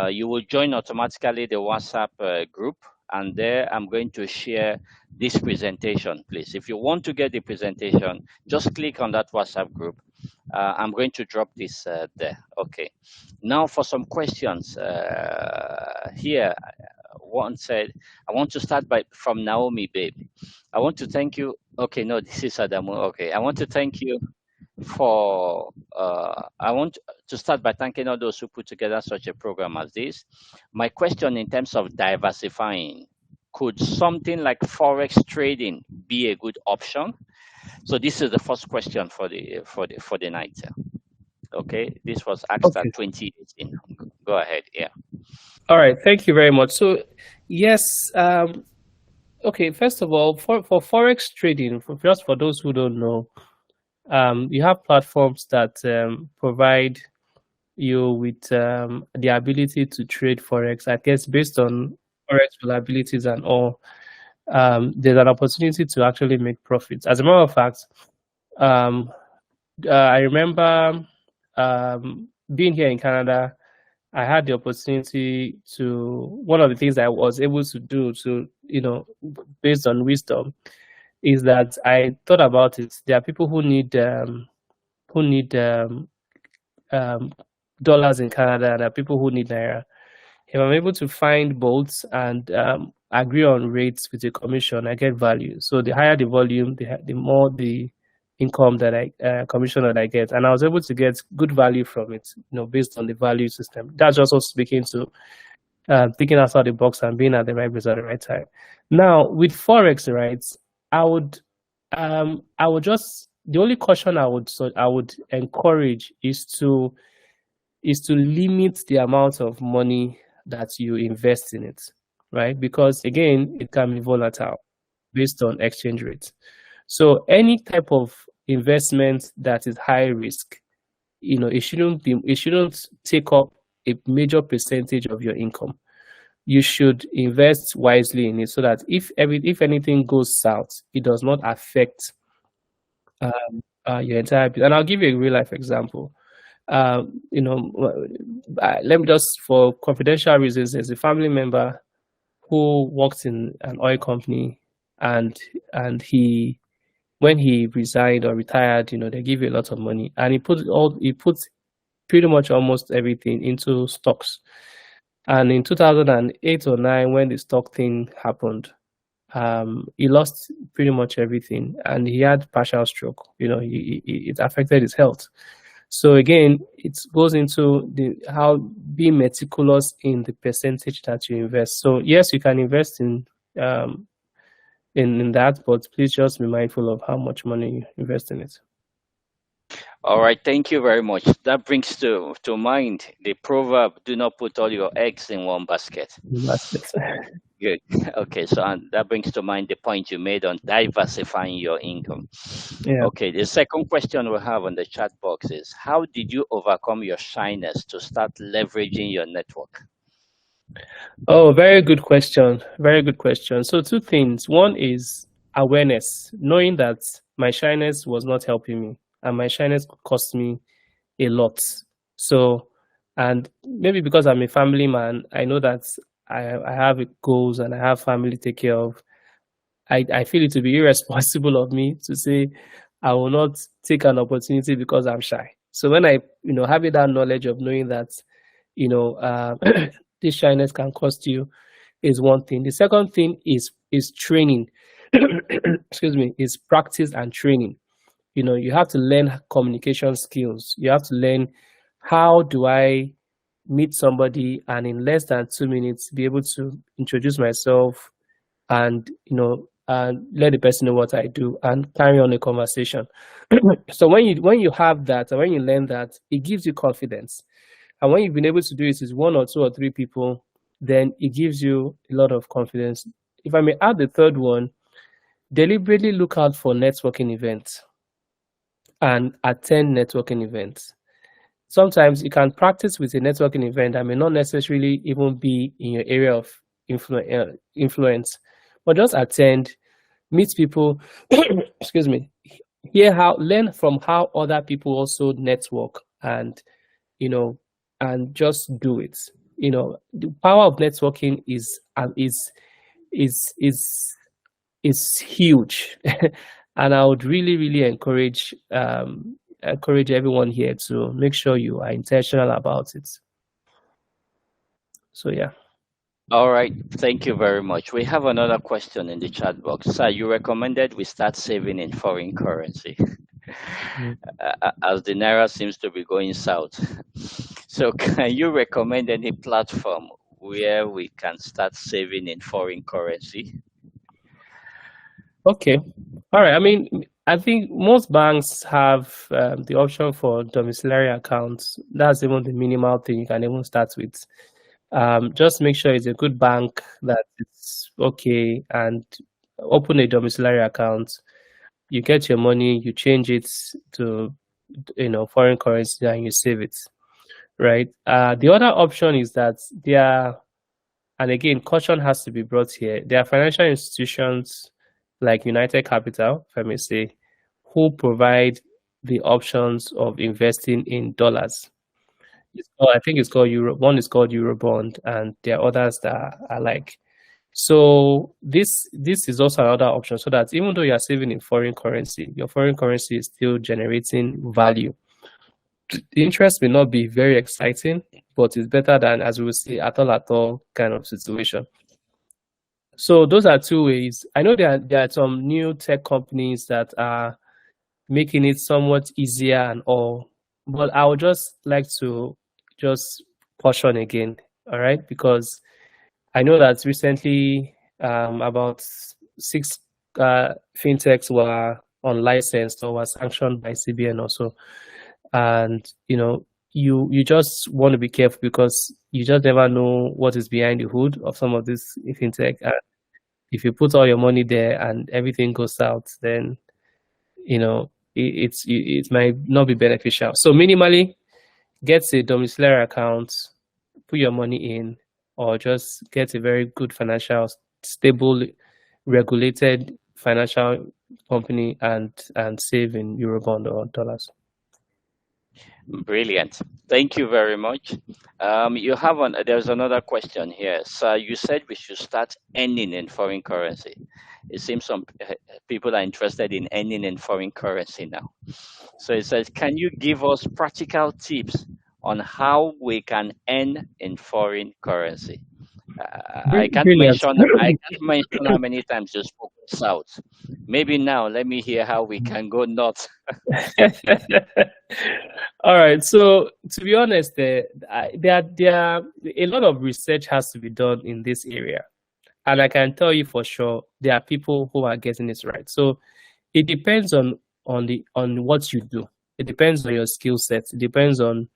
You will join automatically the WhatsApp group, and there I'm going to share this presentation, please. If you want to get the presentation, just click on that WhatsApp group. I'm going to drop this there. Okay. Now for some questions here. One said, I want to start from Naomi, babe. I want to thank you. Okay, no, this is Adamu. Okay, I want to thank you for I want to start by thanking all those who put together such a program as this. My question in terms of diversifying, could something like forex trading be a good option? So this is the first question for the night. Okay, this was asked at 2018. Go ahead. Yeah. All right, thank you very much. So yes, okay, first of all, for forex trading, just for those who don't know, you have platforms that provide you with the ability to trade forex. I guess based on forex reliabilities and all, there's an opportunity to actually make profits. As a matter of fact, I remember being here in Canada. I had the opportunity to, one of the things I was able to do to, based on wisdom, is that I thought about it. There are people who need dollars in Canada, and there are people who need naira. If I'm able to find both and agree on rates with a commission, I get value. So the higher the volume, the more the income that commission that I get, and I was able to get good value from it, based on the value system. That's also speaking to thinking outside the box and being at the right place at the right time. Now with forex, right? I would, I would just, the only caution I would encourage is to limit the amount of money that you invest in it, right? Because again, it can be volatile based on exchange rates. So any type of investment that is high risk, it shouldn't take up a major percentage of your income. You should invest wisely in it so that if anything goes south, it does not affect your entire business. And I'll give you a real life example. Let me just, for confidential reasons, there's a family member who worked in an oil company, and he, when he resigned or retired, they give you a lot of money, and he put pretty much almost everything into stocks. And in 2008 or 9, when the stock thing happened, he lost pretty much everything, and he had partial stroke. It affected his health. So again, it goes into how being meticulous in the percentage that you invest. So yes, you can invest um, in that, but please just be mindful of how much money you invest in it. All right, thank you very much. That brings to mind the proverb, do not put all your eggs in one basket. That's it. Good. Okay, so that brings to mind the point you made on diversifying your income. Yeah. Okay, the second question we have on the chat box is, how did you overcome your shyness to start leveraging your network? Oh, very good question. Very good question. So two things. One is awareness, knowing that my shyness was not helping me, and my shyness cost me a lot. So, and maybe because I'm a family man, I know that I have goals and I have family to take care of. I feel it to be irresponsible of me to say I will not take an opportunity because I'm shy. So when I, having that knowledge of knowing that, you know, uh, this shyness can cost you is one thing. The second thing is training. Excuse me, is practice and training. You have to learn communication skills. You have to learn, how do I meet somebody and in less than 2 minutes be able to introduce myself, and and let the person know what I do and carry on a conversation. So when you have that, and when you learn that, it gives you confidence. And when you've been able to do it with one or two or three people, then it gives you a lot of confidence. If I may add the third one, deliberately look out for networking events and attend networking events. Sometimes you can practice with a networking event that may not necessarily even be in your area of influence, but just attend, meet people, excuse me, learn from how other people also network, and you know, and just do it. The power of networking is is is huge, and I would really, really encourage everyone here to make sure you are intentional about it. So yeah. All right, thank you very much. We have another question in the chat box. Sir, you recommended we start saving in foreign currency Mm. as the naira seems to be going south. So, can you recommend any platform where we can start saving in foreign currency? Okay. All right. I mean, I think most banks have the option for domiciliary accounts. That's even the minimal thing you can even start with. Just make sure it's a good bank that it's okay, and open a domiciliary account. You get your money, you change it to foreign currency, and you save it, right? The other option is that and again, caution has to be brought here. There are financial institutions like United Capital, if I may say, who provide the options of investing in dollars. I think it's called Euro. One is called Eurobond, and there are others that are like. So this is also another option, so that even though you are saving in foreign currency, your foreign currency is still generating value. The interest may not be very exciting, but it's better than, as we will say, at all kind of situation. So those are two ways. I know there are some new tech companies that are making it somewhat easier and all, but I would just like to just caution again, all right? Because I know that recently about six fintechs were unlicensed or were sanctioned by CBN also, and you just want to be careful because you just never know what is behind the hood of some of this fintech. If you put all your money there and everything goes out, then it might not be beneficial. So minimally, get a domiciliary account, put your money in, or just get a very good financial, stable, regulated financial company and save in Eurobond or dollars. Brilliant. Thank you very much. There's another question here. So you said we should start earning in foreign currency. It seems some people are interested in earning in foreign currency now. So it says, can you give us practical tips on how we can earn in foreign currency? I can't Brilliant. mention how many times you spoke south. Maybe now let me hear how we can go north. All right. So to be honest, there a lot of research has to be done in this area, and I can tell you for sure there are people who are getting this right. So it depends on what you do. It depends on your skill set. It depends on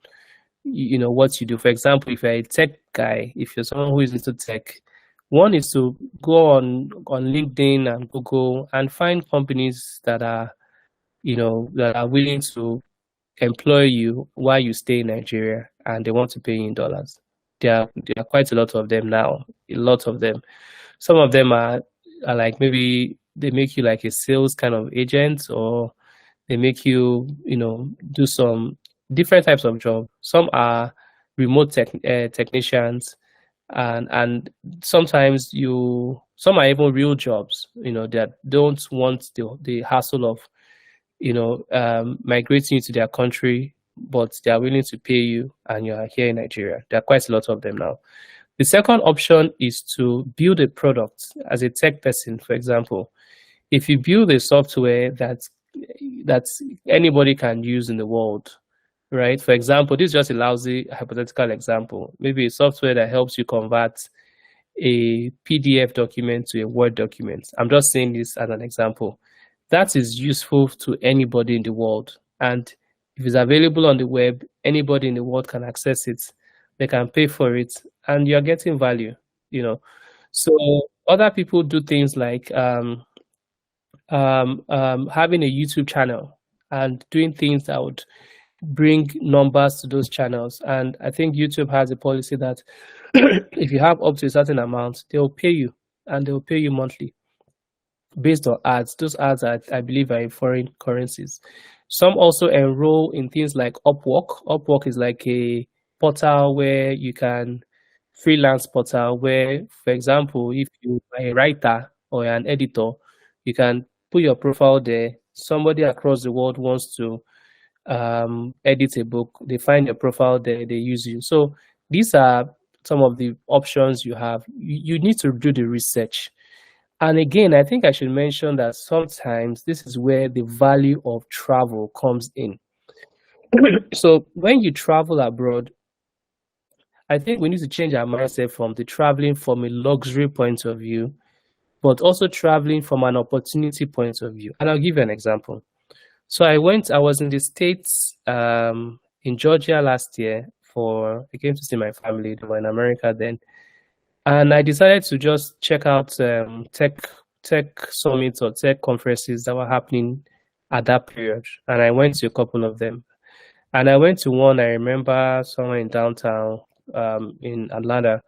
what you do. For example, if you're a tech guy, if you're someone who is into tech, one is to go on LinkedIn and Google and find companies that are willing to employ you while you stay in Nigeria and they want to pay you in dollars. There are quite a lot of them now. A lot of them. Some of them are like maybe they make you like a sales kind of agent, or they make you do some different types of job. Some are remote technicians, and sometimes some are even real jobs. That don't want the hassle of migrating to their country, but they are willing to pay you, and you are here in Nigeria. There are quite a lot of them now. The second option is to build a product as a tech person. For example, if you build a software that anybody can use in the world, right? For example, this is just a lousy hypothetical example. Maybe a software that helps you convert a PDF document to a Word document. I'm just saying this as an example. That is useful to anybody in the world. And if it's available on the web, anybody in the world can access it. They can pay for it, and you're getting value, So other people do things like having a YouTube channel and doing things that would bring numbers to those channels. And I think YouTube has a policy that if you have up to a certain amount, they'll pay you, and they'll pay you monthly based on ads. Those ads, I believe, are in foreign currencies. Some also enroll in things like Upwork. Upwork is like a portal where you can freelance portal where, for example, if you are a writer or an editor, you can put your profile there. Somebody across the world wants to edit a book. They find your profile there. They use you. So these are some of the options you have. You need to do the research. And again, I think I should mention that sometimes this is where the value of travel comes in. So when you travel abroad, I think we need to change our mindset from the traveling from a luxury point of view, but also traveling from an opportunity point of view. And I'll give you an example. So I was in the States, in Georgia last year I came to see my family. They were in America then. And I decided to just check out tech summits or tech conferences that were happening at that period. And I went to a couple of them. And I went to one, I remember, somewhere in downtown in Atlanta.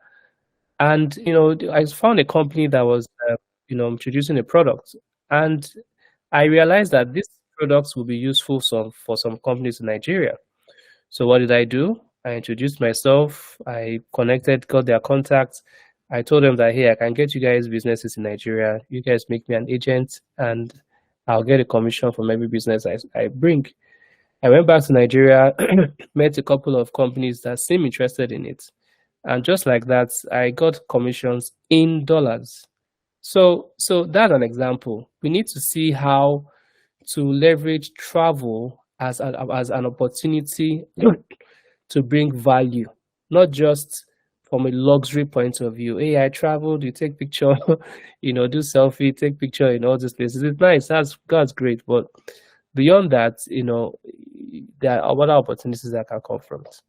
And, I found a company that was, introducing a product. And I realized that these products will be useful for some companies in Nigeria. So what did I do? I introduced myself. I got their contacts. I told them that, hey, I can get you guys businesses in Nigeria. You guys make me an agent, and I'll get a commission from every business I bring. I went back to Nigeria, met a couple of companies that seemed interested in it. And just like that, I got commissions in dollars. So that's an example. We need to see how to leverage travel as an opportunity to bring value, not just from a luxury point of view. Hey, I traveled, you take picture, do selfie, take picture in all these places. It's nice. That's great. But beyond that, there are other opportunities that can come from it.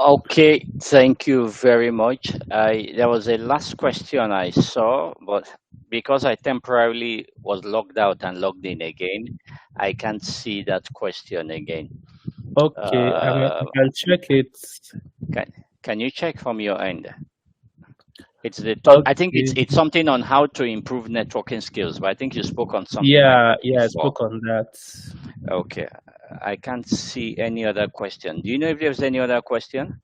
Okay, thank you very much. There was a last question I saw, but because I temporarily was logged out and logged in again, I can't see that question again. Okay, I Uh, can check it. can can you check from your end? It's I think Okay. it's something on how to improve networking skills, but I think you spoke on something like Yeah, that yeah, I before. spoke on that. Okay, I can't see any other question. Do you know if there's any other question?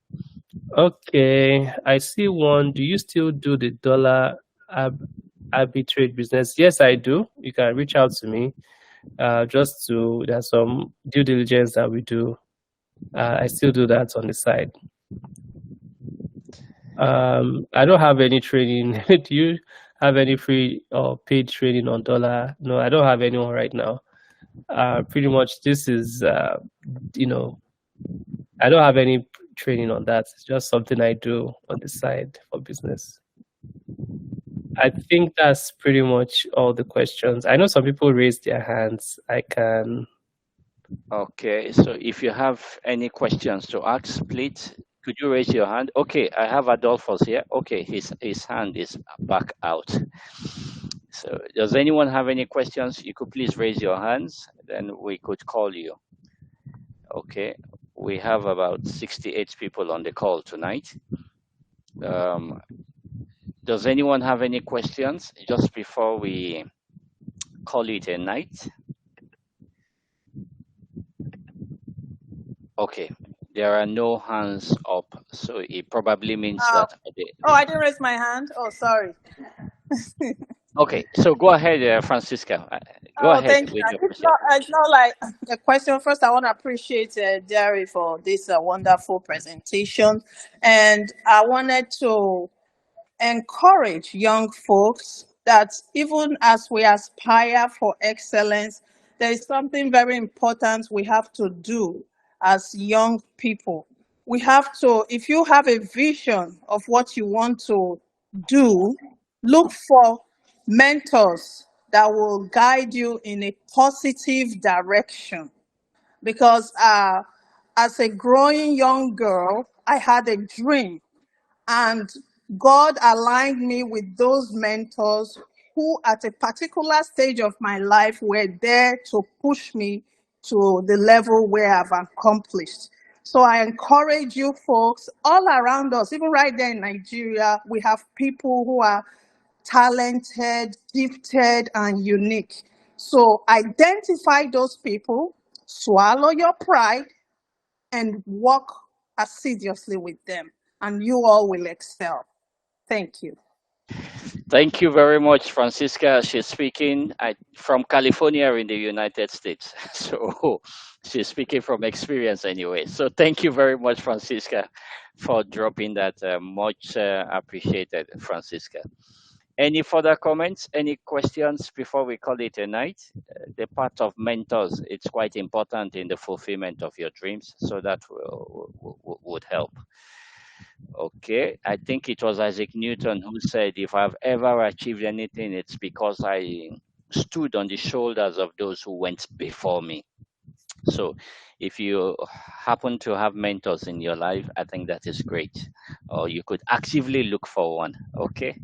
Okay, I see one. Do you still do the dollar ab arbitrage business? Yes, I do. You can reach out to me. There's some due diligence that we do. I still do that on the side. I don't have any training. Do you have any free or paid training on dollar? No, I don't have anyone right now. Pretty much this is, you know, I don't have any training on that. It's just something I do on the side for business. I think that's pretty much all the questions. I know some people raised their hands. I can. Okay, so if you have any questions to ask, please could you raise your hand? Okay, I have Adolphus here. Okay, his hand is back out. So does anyone have any questions? You could please raise your hands, then we could call you. Okay, we have about 68 people on the call tonight. Um, does anyone have any questions just before we call it a night? Okay, there are no hands up, so it probably means Uh, that oh, I didn't raise my hand. Oh, sorry. okay, so go ahead, Francisca. Go Oh, ahead thank you. with your It's question. not, it's not like a question. First, I want to appreciate Jerry for this wonderful presentation. And I wanted to encourage young folks that even as we aspire for excellence, there is something very important we have to do as young people. We have to, if you have a vision of what you want to do, look for mentors that will guide you in a positive direction. Because as a growing young girl, I had a dream, and God aligned me with those mentors who, at a particular stage of my life, were there to push me to the level where I've accomplished. So I encourage you folks all around us, even right there in Nigeria, we have people who are talented, gifted, and unique. So identify those people, swallow your pride, and work assiduously with them, and you all will excel. Thank you. Thank you very much, Francisca. She's speaking from California in the United States. So she's speaking from experience anyway. So thank you very much, Francisca, for dropping that. Much appreciated, Francisca. Any further comments? Any questions before we call it a night? The part of mentors, it's quite important in the fulfillment of your dreams. So that would help. Okay, I think it was Isaac Newton who said, if I've ever achieved anything, it's because I stood on the shoulders of those who went before me. So if you happen to have mentors in your life, I think that is great. Or you could actively look for one. Okay.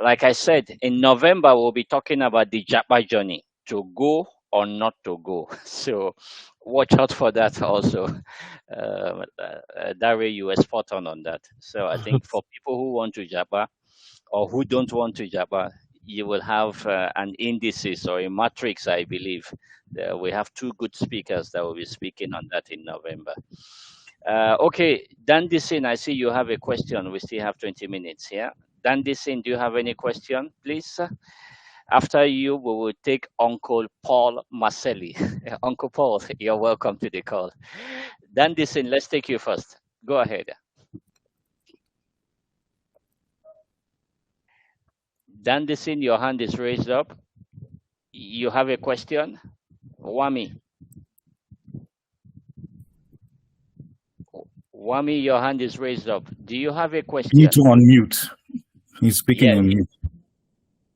Like I said, in November, we'll be talking about the Japa journey, to go or not to go. So watch out for that also. That way you were spot on that. So I think for people who want to Japa or who don't want to Japa, you will have an indices or a matrix, I believe. We have two good speakers that will be speaking on that in November. Okay, Dandisin, I see you have a question. We still have 20 minutes here. Dandisin, do you have any question, please? After you, we will take Uncle Paul Marcelli. Uncle Paul, you're welcome to the call. Dandisin, let's take you first. Go ahead. Dandisin, your hand is raised up. You have a question? Wami. Wami, your hand is raised up. Do you have a Need question? to unmute. He's speaking Yeah, on mute.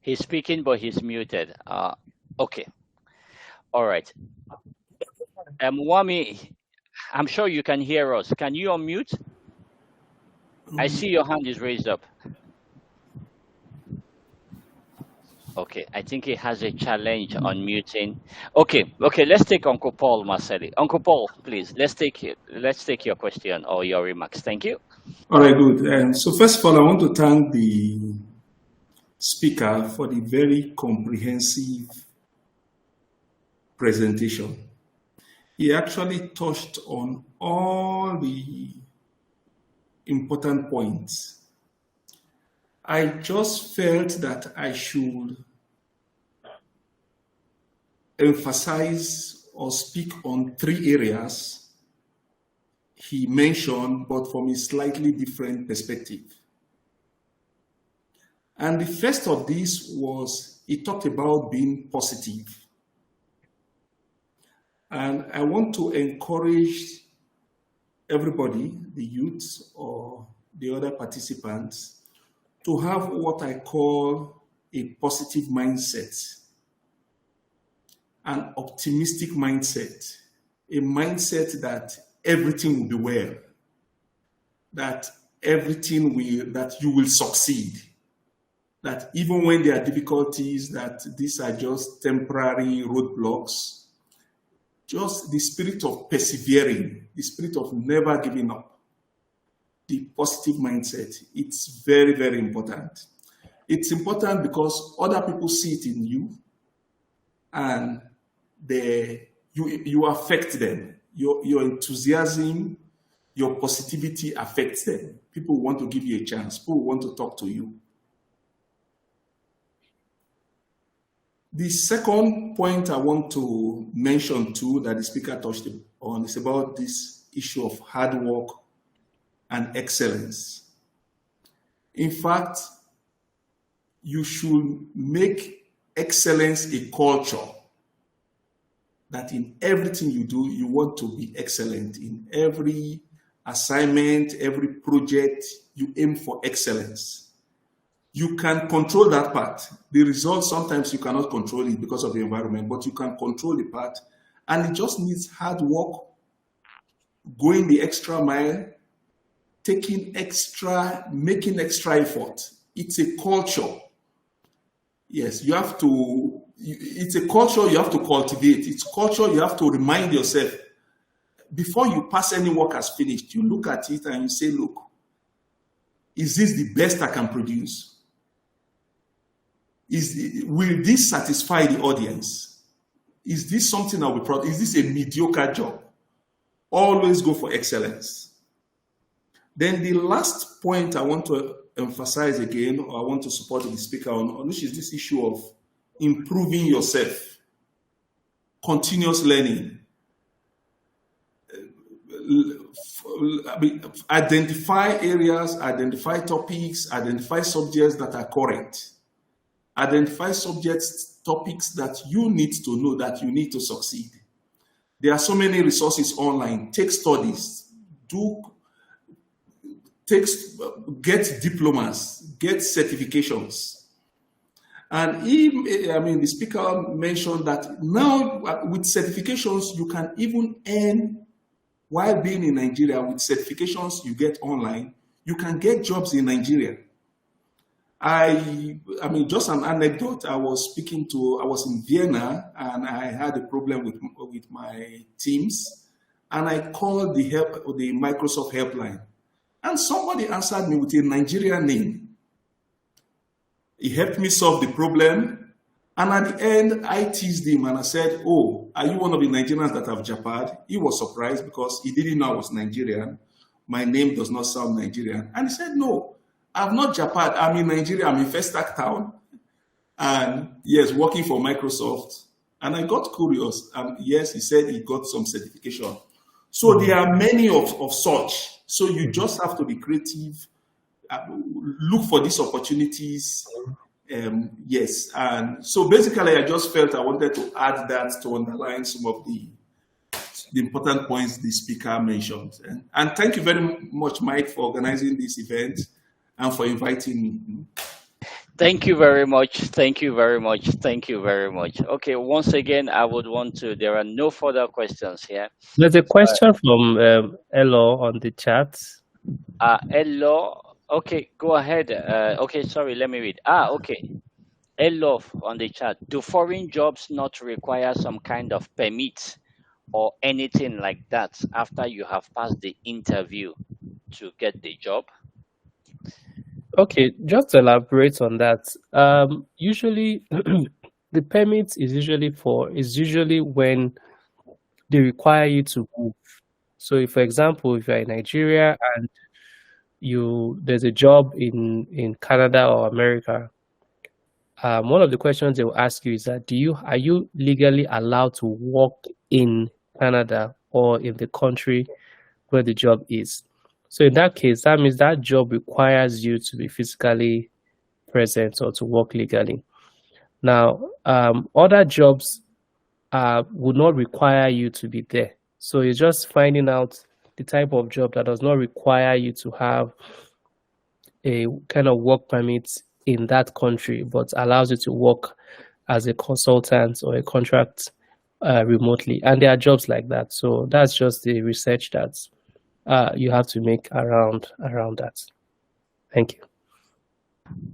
he's speaking, but he's muted. Okay. All right. Wami, I'm sure you can hear us. Can you unmute? I see your hand is raised up. Okay, I think he has a challenge on muting. Okay, let's take Uncle Paul Marcelli. Uncle Paul, please, let's take your question or your remarks. Thank you. All right, good. So first of all, I want to thank the speaker for the very comprehensive presentation. He actually touched on all the important points. I just felt that I should emphasize or speak on 3 areas he mentioned, but from a slightly different perspective. And the first of these was he talked about being positive. And I want to encourage everybody, the youth or the other participants, to have what I call a positive mindset, an optimistic mindset, a mindset that everything will be well, that that you will succeed, that even when there are difficulties, that these are just temporary roadblocks, just the spirit of persevering, the spirit of never giving up, the positive mindset. It's very, very important. It's important because other people see it in you and you affect them. Your enthusiasm, your positivity affects them. People want to give you a chance. People want to talk to you. The second point I want to mention too that the speaker touched on is about this issue of hard work and excellence. In fact, you should make excellence a culture, that in everything you do, you want to be excellent. In every assignment, every project, you aim for excellence. You can control that part. The results, sometimes you cannot control it because of the environment, but you can control the part. And it just needs hard work, going the extra mile, making extra effort. It's a culture. Yes, it's a culture you have to cultivate. It's culture you have to remind yourself. Before you pass any work as finished, you look at it and you say, look, is this the best I can produce? Will this satisfy the audience? Is this something I will proud? Is this a mediocre job? Always go for excellence. Then the last point I want to emphasize again, or I want to support the speaker on, which is this issue of improving yourself, continuous learning. Identify areas, identify topics, identify subjects that are current. Identify subjects, topics that you need to know, that you need to succeed. There are so many resources online. Take studies, get diplomas, get certifications. And the speaker mentioned that now with certifications, you can even earn while being in Nigeria. With certifications you get online, you can get jobs in Nigeria. Just an anecdote. I was in Vienna and I had a problem with my Teams, and I called the Microsoft helpline, and somebody answered me with a Nigerian name. He helped me solve the problem, and at the end, I teased him and I said, "Oh, are you one of the Nigerians that have japared?" He was surprised because he didn't know I was Nigerian. My name does not sound Nigerian, and he said, "No, I've not japared. I'm in Nigeria. I'm in Festac Town, and yes, working for Microsoft." And I got curious, and yes, he said he got some certification. So there are many of such. So you just have to be creative, look for these opportunities. Yes, and so basically I just felt I wanted to add that to underline some of the the important points the speaker mentioned. And thank you very much, Mike, for organizing this event and for inviting me. Thank you very much. Thank you very much. Thank you very much. Okay, once again, I would want to, there are no further questions here. There's a question from Elo on the chat. Hello. Okay, go ahead. Okay, sorry, let me read. Okay. Hello on the chat. Do foreign jobs not require some kind of permit or anything like that after you have passed the interview to get the job? Okay, just to elaborate on that. Usually, the permit is usually when they require you to move. So, if, for example, if you're in Nigeria and there's a job in Canada or America, one of the questions they will ask you is that are you legally allowed to work in Canada or in the country where the job is? So in that case, that means that job requires you to be physically present or to work legally. Now, other jobs would not require you to be there. So it's just finding out the type of job that does not require you to have a kind of work permit in that country, but allows you to work as a consultant or a contract remotely. And there are jobs like that. So that's just the research that you have to make around that. Thank you.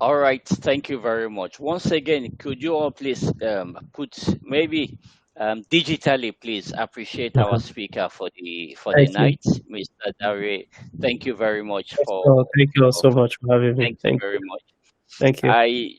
All right, thank you very much. Once again, could you all please put maybe digitally, please appreciate our speaker for the night, Mr. Dare. Thank you very much for. Thank you all so much for having me. Thank you very much. Thank you.